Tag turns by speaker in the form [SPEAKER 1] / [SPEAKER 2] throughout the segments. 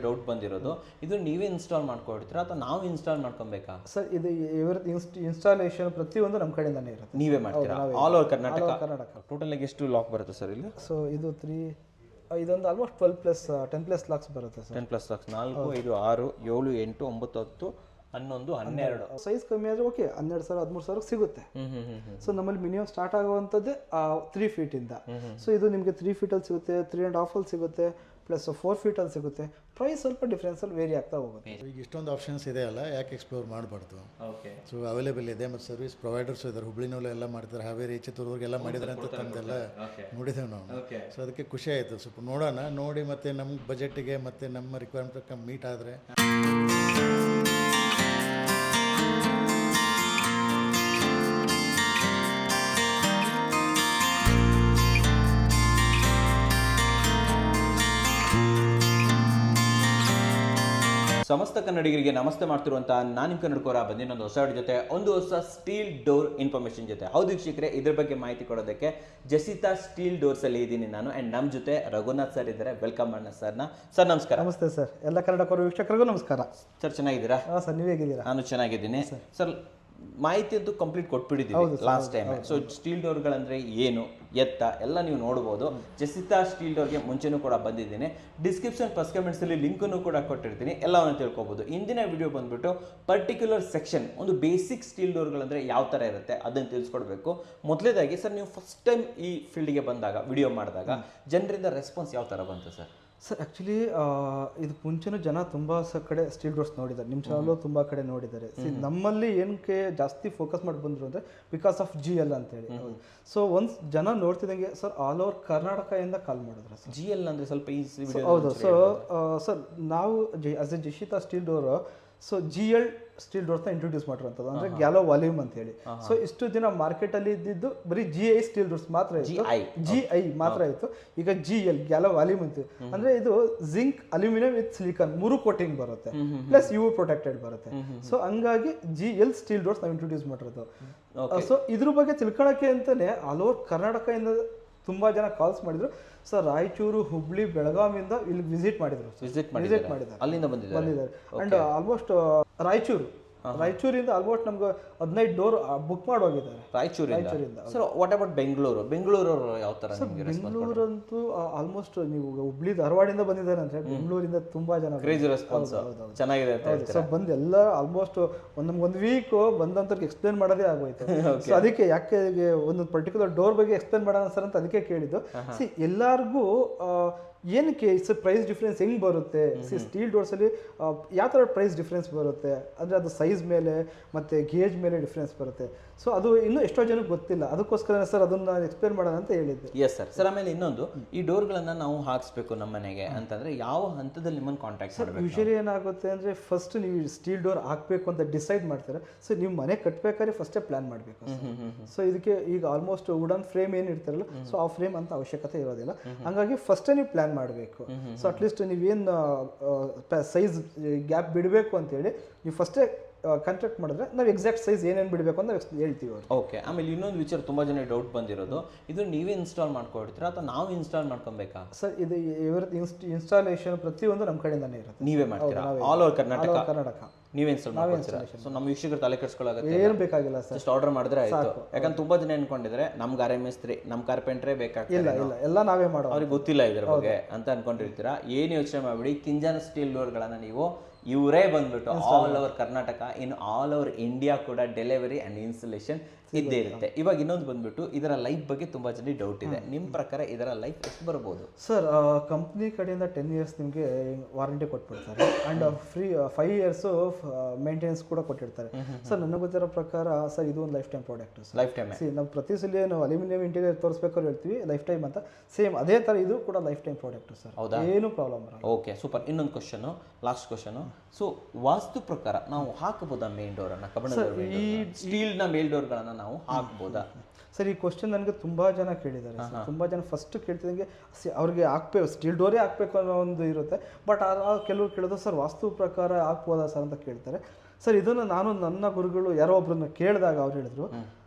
[SPEAKER 1] Doubt ಬಂದಿರೋದು, ಇದು ನೀವೇ ಇನ್ಸ್ಟಾಲ್ ಮಾಡ್ಕೊಡ್ತೀರಾ ಅಥವಾ ನಾವು ಇನ್ಸ್ಟಾಲ್ ಮಾಡ್ಕೊಬೇಕಾ?
[SPEAKER 2] ಸರ್ ಇದು ಇನ್ಸ್ಟಾಲೇಷನ್ ಪ್ರತಿಯೊಂದು ನಮ್ಮ ಕಡೆಯಿಂದಾನೇ ಇರುತ್ತೆ.
[SPEAKER 1] ನೀವೇ ಮಾಡ್ತೀರಾ? All over Karnataka. ಟೋಟಲ್ ಆಗಿ ಎಷ್ಟು ಲಾಕ್ ಬರುತ್ತೆ ಸರ್ ಇಲ್ಲಿ?
[SPEAKER 2] ಸೊ ಇದು ಇದೊಂದು ಆಲ್ಮೋಸ್ಟ್ 10+ ಲಾಕ್ಸ್ ಬರುತ್ತೆ ಸರ್.
[SPEAKER 1] 10+ ಲಾಕ್ಸ್. 4, 5, 6, 7, 8, 9, 10, 11, 12.
[SPEAKER 2] ಸೈಜ್ ಕಮ್ಮಿ ಆದರೆ ಓಕೆ 12,000 13,000 ಸಿಗುತ್ತೆ. ಸೊ ನಮ್ಮಲ್ಲಿ ಮಿನಿಮಮ್ ಸ್ಟಾರ್ಟ್ ಆಗುವಂಥದ್ದೇ 3 ಫೀಟಿಂದ. ಸೊ ಇದು ನಿಮಗೆ 3 ಫೀಟಲ್ಲಿ ಸಿಗುತ್ತೆ, 3.5 ಸಿಗುತ್ತೆ, ಪ್ಲಸ್ 4 ಫೀಟಲ್ಲಿ ಸಿಗುತ್ತೆ. ಪ್ರೈಸ್ ಸ್ವಲ್ಪ ಡಿಫ್ರೆನ್ಸಲ್ಲಿ ವೇರಿ ಆಗ್ತಾ ಹೋಗುತ್ತೆ.
[SPEAKER 3] ಈಗ ಇಷ್ಟೊಂದು ಆಪ್ಷನ್ಸ್ ಇದೆ ಅಲ್ಲ, ಯಾಕೆ ಎಕ್ಸ್ಪ್ಲೋರ್ ಮಾಡಬಾರ್ದು?
[SPEAKER 1] ಓಕೆ.
[SPEAKER 3] ಸೊ ಅವೈಲೇಬಲ್ ಇದೆ ಮತ್ತು ಸರ್ವಿಸ್ ಪ್ರೊವೈಡರ್ಸ್ ಇದ್ದಾರೆ. ಹುಬ್ಳಿನಲ್ಲೂ ಎಲ್ಲ ಮಾಡ್ತಾರೆ, ಹಾವೇರಿ ಚಿತ್ರದುರ್ಗೆಲ್ಲ ಮಾಡಿದ್ದಾರೆ ಅಂತ ತಂದೆಲ್ಲ ನೋಡಿದ್ದೇವೆ ನಾವು. ಸೊ ಅದಕ್ಕೆ ಖುಷಿ ಆಯಿತು. ಸ್ವಲ್ಪ ನೋಡೋಣ, ನೋಡಿ ಮತ್ತು ನಮ್ಮ ಬಜೆಟಿಗೆ ಮತ್ತು ನಮ್ಮ ರಿಕ್ವೈರ್ಮೆಂಟ್ ಮೀಟ್ ಆದರೆ.
[SPEAKER 1] ಸಮಸ್ತ ಕನ್ನಡಿಗರಿಗೆ ನಮಸ್ತೆ ಮಾಡ್ತಿರುವಂಥ ನಾನು ನಿಮ್ಮ ಕನ್ನಡಕೋರ ಬಂದಿನೊಂದು ಹೊಸ ಜೊತೆ ಒಂದು ಹೊಸ ಸ್ಟೀಲ್ ಡೋರ್ ಇನ್ಫಾರ್ಮೇಷನ್ ಜೊತೆ. ಹೌದು ವೀಕ್ಷಕರೇ, ಇದ್ರ ಬಗ್ಗೆ ಮಾಹಿತಿ ಕೊಡೋದಕ್ಕೆ ಜಸಿತಾ ಸ್ಟೀಲ್ ಡೋರ್ಸ್ ಅಲ್ಲಿ ಇದ್ದೀನಿ ನಾನು. ಆ್ಯಂಡ್ ನಮ್ಮ ಜೊತೆ ರಘುನಾಥ್ ಸರ್ ಇದ್ದಾರೆ. ವೆಲ್ಕಮ್ ಮಾಡೋಣ ಸರ್ನ. ಸರ್ ನಮಸ್ಕಾರ.
[SPEAKER 2] ನಮಸ್ತೆ ಸರ್. ಎಲ್ಲ ಕನ್ನಡಕೋರ ವೀಕ್ಷಕರಿಗೂ ನಮಸ್ಕಾರ.
[SPEAKER 1] ಸರ್ ಚೆನ್ನಾಗಿದ್ದೀರಾ?
[SPEAKER 2] ಹಾಂ ಸರ್, ನೀವು ಹೇಗಿದ್ದೀರಾ?
[SPEAKER 1] ನಾನು ಚೆನ್ನಾಗಿದ್ದೀನಿ ಸರ್. ಮಾಹಿತಿ ಅಂತೂ ಕಂಪ್ಲೀಟ್ ಕೊಟ್ಬಿಟ್ಟಿದ್ದೀವಿ ಲಾಸ್ಟ್ ಟೈಮ್. ಸೊ ಸ್ಟೀಲ್ ಡೋರ್ಗಳಂದ್ರೆ ಏನು ಎತ್ತ ಎಲ್ಲ ನೀವು ನೋಡ್ಬೋದು. ಜಸಿತಾ ಸ್ಟೀಲ್ ಡೋರ್ಗೆ ಮುಂಚೆನೂ ಕೂಡ ಬಂದಿದ್ದೀನಿ. ಡಿಸ್ಕ್ರಿಪ್ಷನ್ ಫಸ್ಟ್ ಕಮೆಂಟ್ಸಲ್ಲಿ ಲಿಂಕನ್ನು ಕೂಡ ಕೊಟ್ಟಿರ್ತೀನಿ, ಎಲ್ಲವನ್ನು ತಿಳ್ಕೊಬೋದು. ಇಂದಿನ ವಿಡಿಯೋ ಬಂದ್ಬಿಟ್ಟು ಪರ್ಟಿಕ್ಯುಲರ್ ಸೆಕ್ಷನ್, ಒಂದು ಬೇಸಿಕ್ ಸ್ಟೀಲ್ ಡೋರ್ಗಳಂದ್ರೆ ಯಾವ ಥರ ಇರುತ್ತೆ ಅದನ್ನು ತಿಳಿಸ್ಕೊಡ್ಬೇಕು. ಮೊದಲೇದಾಗಿ ಸರ್, ನೀವು ಫಸ್ಟ್ ಟೈಮ್ ಈ ಫೀಲ್ಡ್ಗೆ ಬಂದಾಗ, ವಿಡಿಯೋ ಮಾಡಿದಾಗ ಜನರಿಂದ ರೆಸ್ಪಾನ್ಸ್ ಯಾವ ಥರ ಬಂತು ಸರ್?
[SPEAKER 2] ಸರ್ ಆ್ಯಕ್ಚುಲಿ ಇದಕ್ಕೆ ಮುಂಚೆನೂ ಜನ ತುಂಬ ಕಡೆ ಸ್ಟೀಲ್ ಡೋರ್ಸ್ ನೋಡಿದ್ದಾರೆ, ನಿಮ್ಮ ಚಾನಲ್ಲು ತುಂಬ ಕಡೆ ನೋಡಿದ್ದಾರೆ. ನಮ್ಮಲ್ಲಿ ಏನಕ್ಕೆ ಜಾಸ್ತಿ ಫೋಕಸ್ ಮಾಡಿ ಬಂದರು ಅಂದರೆ ಬಿಕಾಸ್ ಆಫ್ GL ಅಂತೇಳಿ. ಸೊ ಒಂದು ಜನ ನೋಡ್ತಿದ್ದಂಗೆ ಸರ್ ಆಲ್ ಓವರ್ ಕರ್ನಾಟಕದಿಂದ ಕಾಲ್ ಮಾಡಿದ್ರು ಸರ್.
[SPEAKER 1] GL ಅಂದರೆ ಸ್ವಲ್ಪ ಈಸಿ.
[SPEAKER 2] ಹೌದು. ಸೊ ಸರ್ ನಾವು ಆಸ್ ಎ ಜಸಿತಾ steel door, so GL steel ಡೋರ್ಸ್ನ ಇಂಟ್ರೊಡ್ಯೂಸ್ ಮಾಡಿರೋಂಥದ್ದು, ಅಂದರೆ ಗ್ಯಾಲೋ ವಾಲ್ಯೂಮ್ ಅಂತ ಹೇಳಿ. ಸೊ ಇಷ್ಟು ದಿನ ಮಾರ್ಕೆಟಲ್ಲಿ ಇದ್ದಿದ್ದು ಬರೀ GI ಸ್ಟೀಲ್ ಡೋರ್ಸ್ ಮಾತ್ರ ಇತ್ತು, GI ಮಾತ್ರ ಇತ್ತು. ಈಗ GL ಗ್ಯಾಲೋ ವಾಲ್ಯೂಮ್ ಅಂತ, ಅಂದರೆ ಇದು zinc, aluminium with silicon 3 coating ಬರುತ್ತೆ, ಪ್ಲಸ್ UV ಪ್ರೊಟೆಕ್ಟೆಡ್ ಬರುತ್ತೆ. ಸೊ ಹಂಗಾಗಿ GL ಸ್ಟೀಲ್ ಡೋರ್ಸ್ ನಾವು ಇಂಟ್ರೊಡ್ಯೂಸ್ ಮಾಡಿರೋದು. ಸೊ ಇದ್ರ ಬಗ್ಗೆ ತಿಳ್ಕೊಳಕ್ಕೆ ಅಂತಾನೆ ಆಲ್ ಓವರ್ ಕರ್ನಾಟಕದಿಂದ ತುಂಬ ಜನ ಕಾಲ್ಸ್ ಮಾಡಿದ್ರು ಸರ್. ರಾಯಚೂರು, ಹುಬ್ಳಿ, ಬೆಳಗಾವಿಯಿಂದ ಇಲ್ಲಿ ವಿಸಿಟ್ ಮಾಡಿದ್ರು.
[SPEAKER 1] ಅಲ್ಲಿಂದ ಬಂದಿದ್ದಾರೆ.
[SPEAKER 2] ಅಂಡ್ ಆಲ್ಮೋಸ್ಟ್ ರಾಯಚೂರಿಂದ ಆಲ್ಮೋಸ್ಟ್ ನಮ್ಗೆ 15 ಡೋರ್ ಬುಕ್ ಮಾಡಿ ಹೋಗಿದ್ದಾರೆ ರಾಯಚೂರಿಂದ.
[SPEAKER 1] ಸರ್ ವಾಟ್ ಅಬೌಟ್ ಬೆಂಗಳೂರು ಯಾವ ಥರ?
[SPEAKER 2] ಬೆಂಗಳೂರಂತೂ ಆಲ್ಮೋಸ್ಟ್ ನೀವು ಹುಬ್ಳಿ ಧಾರವಾಡಿಂದ ಬಂದಿದ್ದಾರೆ ಅಂದ್ರೆ ಬೆಂಗಳೂರಿಂದ ತುಂಬಾ ಜನ
[SPEAKER 1] ಕ್ರೇಜಿ ರೆಸ್ಪಾನ್ಸ್ ಚೆನ್ನಾಗಿದೆ.
[SPEAKER 2] ಸೊ ಬಂದು ಎಲ್ಲ ಆಲ್ಮೋಸ್ಟ್ ಒಂದು ವೀಕ್ ಬಂದಂತವ್ರಿಗೆ ಎಕ್ಸ್ಪ್ಲೇನ್ ಮಾಡೋದೇ ಆಗೋಯ್ತು. ಸೊ ಅದಕ್ಕೆ ಯಾಕೆ ಒಂದೊಂದು ಪರ್ಟಿಕ್ಯುಲರ್ ಡೋರ್ ಬಗ್ಗೆ ಎಕ್ಸ್ಪ್ಲೇನ್ ಮಾಡೋಣ ಸರ್ ಅಂತ ಅದಕ್ಕೆ ಕೇಳಿದ್ದು. ಎಲ್ಲಾರ್ಗೂ ಏನಕ್ಕೆ ಪ್ರೈಸ್ ಡಿಫ್ರೆನ್ಸ್ ಹೆಂಗೆ ಬರುತ್ತೆ? ಸ್ಟೀಲ್ ಡೋರ್ಸಲ್ಲಿ ಯಾವ ಥರ ಪ್ರೈಸ್ ಡಿಫ್ರೆನ್ಸ್ ಬರುತ್ತೆ ಅಂದರೆ ಅದು ಸೈಜ್ ಮೇಲೆ ಮತ್ತು ಗೇಜ್ ಮೇಲೆ ಡಿಫ್ರೆನ್ಸ್ ಬರುತ್ತೆ. ಸೊ ಅದು ಇನ್ನೂ ಎಷ್ಟೋ ಜನಕ್ಕೆ ಗೊತ್ತಿಲ್ಲ, ಅದಕ್ಕೋಸ್ಕರ ಸರ್ ಅದನ್ನು ಎಕ್ಸ್ಪ್ಲೇನ್ ಮಾಡೋಣ ಅಂತ ಹೇಳಿದ್ದೆ.
[SPEAKER 1] Yes sir. ಸರ್ ಆಮೇಲೆ ಇನ್ನೊಂದು, ಈ ಡೋರ್ಗಳನ್ನು ನಾವು ಹಾಕಿಸ್ಬೇಕು ನಮ್ಮ ಮನೆಗೆ ಅಂತಂದರೆ ಯಾವ ಹಂತದಲ್ಲಿ ನಿಮ್ಮನ್ನು ಕಾಂಟ್ಯಾಕ್ಟ್ ಮಾಡಬೇಕು?
[SPEAKER 2] ಯೂಶಲಿ ಏನಾಗುತ್ತೆ ಅಂದರೆ ಫಸ್ಟ್ ನೀವು ಸ್ಟೀಲ್ ಡೋರ್ ಹಾಕಬೇಕು ಅಂತ ಡಿಸೈಡ್ ಮಾಡ್ತಾರೆ. ಸೊ ನೀವು ಮನೆ ಕಟ್ಟಬೇಕಾದ್ರೆ ಫಸ್ಟೇ ಪ್ಲಾನ್ ಮಾಡಬೇಕು. ಸೊ ಇದಕ್ಕೆ ಈಗ ಆಲ್ಮೋಸ್ಟ್ ವುಡನ್ ಫ್ರೇಮ್ ಏನು ಇರ್ತಾರಲ್ಲ, ಸೊ ಆ ಫ್ರೇಮ್ ಅಂತ ಅವಶ್ಯಕತೆ ಇರೋದಿಲ್ಲ. ಹಂಗಾಗಿ ಫಸ್ಟೇ ನೀವು ಪ್ಲಾನ್ ಮಾಡಬೇಕು. ಸೊ ಅಟ್ಲೀಸ್ಟ್ ನೀವೇನು ಸೈಜ್ ಗ್ಯಾಪ್ ಬಿಡಬೇಕು ಅಂತೇಳಿ ನೀವು ಫಸ್ಟೇ ಕಾಂಟ್ಯಾಕ್ಟ್ ಮಾಡಿದ್ರೆ ನಾವು ಎಕ್ಸಾಕ್ಟ್ ಸೈಜ್ ಏನೇನು ಬಿಡಬೇಕು ಅಂತ ಹೇಳ್ತೀವಿ.
[SPEAKER 1] ಓಕೆ. ಆಮೇಲೆ ಇನ್ನೊಂದು ವಿಚಾರ ತುಂಬ ಜನ ಡೌಟ್ ಬಂದಿರೋದು, ಇದು ನೀವೇ ಇನ್ಸ್ಟಾಲ್ ಮಾಡ್ಕೊಡ್ತೀರಾ ಅಥವಾ ನಾವು ಇನ್ಸ್ಟಾಲ್ ಮಾಡ್ಕೊಬೇಕಾ?
[SPEAKER 2] ಸರ್ ಇದು ಇನ್ಸ್ಟಾಲೇಷನ್ ಪ್ರತಿಯೊಂದು ನಮ್ಮ ಕಡೆಯಿಂದಾನೇ ಇರುತ್ತೆ.
[SPEAKER 1] ನೀವೇ ಮಾಡ್ತೀರಾ? ಆಲ್ ಓವರ್ ಕರ್ನಾಟಕ ನೀವೇ ಇನ್ಸ್ಟಾಲ್ ಮಾಡ್ಕೊಡ್ತೀರಾ? ಸೊ ನಮ್ಮ ವೀಕ್ಷಕರು ತಲೆ ಕೆಡಿಸ್ಕೊಳ್ಳೋಕೆ
[SPEAKER 2] ಏನು ಬೇಕಾಗಿಲ್ಲ ಸರ್,
[SPEAKER 1] ಜಸ್ಟ್ ಆರ್ಡರ್ ಮಾಡಿದ್ರೆ ಆಯ್ತು. ಯಾಕಂದ್ರೆ ತುಂಬಾ ಜನ ಅನ್ಕೊಂಡಿದ್ರೆ ನಮ್ಗೆ ಗಾರೆ ಮೇಸ್ತ್ರಿ, ನಮ್ಮ ಕಾರ್ಪೆಂಟ್ರೇ ಬೇಕಾಗ್ತದೆ,
[SPEAKER 2] ಎಲ್ಲ ನಾವೇ ಮಾಡೋದು,
[SPEAKER 1] ಅವ್ರಿಗೆ ಗೊತ್ತಿಲ್ಲ ಇದ್ರ ಬಗ್ಗೆ ಅಂತ ಅನ್ಕೊಂಡಿರ್ತೀರಾ. ಏನು ಯೋಚನೆ ಮಾಡ್ಬಿಡಿ, ಕಿಂಜಾನ ಸ್ಟೀಲ್ ಡೋರ್ಗಳನ್ನ ನೀವು ಇವರೇ ಬಂದ್ಬಿಟ್ಟು all over Karnataka, in all over India ಕೂಡ ಡೆಲಿವರಿ ಅಂಡ್ ಇನ್ಸ್ಟಾಲೇಷನ್ ಇದ್ದೇ ಇರುತ್ತೆ. ಇವಾಗ ಇನ್ನೊಂದು ಬಂದ್ಬಿಟ್ಟು ಇದರ ಲೈಫ್ ಬಗ್ಗೆ ತುಂಬಾ ಜನ ಡೌಟ್ ಇದೆ. ನಿಮ್ಮ ಪ್ರಕಾರ ಇದರ ಲೈಫ್ ಎಷ್ಟು ಬರ್ಬೋದು?
[SPEAKER 2] ಸರ್ ಕಂಪ್ನಿ ಕಡೆಯಿಂದ 10 ಇಯರ್ಸ್ ನಿಮಗೆ ವಾರಂಟಿ ಕೊಟ್ಬಿಡ್ತಾರೆ ಅಂಡ್ ಫ್ರೀ 5 ಇಯರ್ಸ್ ಮೇಂಟೆನೆನ್ಸ್ ಕೂಡ ಕೊಟ್ಟಿರ್ತಾರೆ. ಸರ್ ನನಗೆ ಗೊತ್ತಿರೋ ಪ್ರಕಾರ ಸರ್ ಇದು ಒಂದು life time product.
[SPEAKER 1] Life time
[SPEAKER 2] ನಾವು ಪ್ರತಿ ಸಲ ನಾವು ಅಲ್ಯೂಮಿನಿಯಂ ಇಂಟೀರಿಯರ್ ತೋರಿಸ್ಬೇಕಾದ್ರೆ ಹೇಳ್ತೀವಿ ಲೈಫ್ ಟೈಮ್ ಅಂತ, ಸೇಮ್ ಅದೇ ಥರ ಇದು ಕೂಡ ಲೈಫ್ ಟೈಮ್ ಪ್ರಾಡಕ್ಟ್ ಸರ್.
[SPEAKER 1] ಹೌದಾ?
[SPEAKER 2] ಏನು ಪ್ರಾಬ್ಲಮ್ ಬರಲ್ಲ.
[SPEAKER 1] Okay super. ಇನ್ನೊಂದು ಕ್ವಶನು, ಲಾಸ್ಟ್ ಕ್ವಶನು. ಸೊ ವಾಸ್ತು ಪ್ರಕಾರ ನಾವು ಹಾಕಬಹುದಾ ಮೇನ್ ಡೋರ್ ಅನ್ನ? ಕಬ್ಬಿಣದ ಸ್ಟೀಲ್ ನ ಮೇಲ್ ಡೋರ್ಗಳನ್ನ ನಾವು ಹಾಕಬಹುದಾ?
[SPEAKER 2] ಸರ್ ಈ ಕ್ವಶನ್ ನನಗೆ ತುಂಬ ಜನ ಕೇಳಿದ್ದಾರೆ. ತುಂಬ ಜನ ಫಸ್ಟ್ ಕೇಳ್ತಿದಂಗೆ ಅವ್ರಿಗೆ ಹಾಕ್ಬೇಕು, ಸ್ಟೀಲ್ ಡೋರೇ ಹಾಕ್ಬೇಕು ಅನ್ನೋ ಒಂದು ಇರುತ್ತೆ. ಬಟ್ ಕೆಲವರು ಕೇಳೋದು ಸರ್ ವಾಸ್ತು ಪ್ರಕಾರ ಹಾಕ್ಬೋದಾ ಸರ್ ಅಂತ ಕೇಳ್ತಾರೆ. ಸರ್ ಇದನ್ನು ನಾನು ನನ್ನ ಗುರುಗಳು ಯಾರೋ ಒಬ್ರನ್ನ ಕೇಳಿದಾಗ ಅವ್ರು ಹೇಳಿದ್ರು,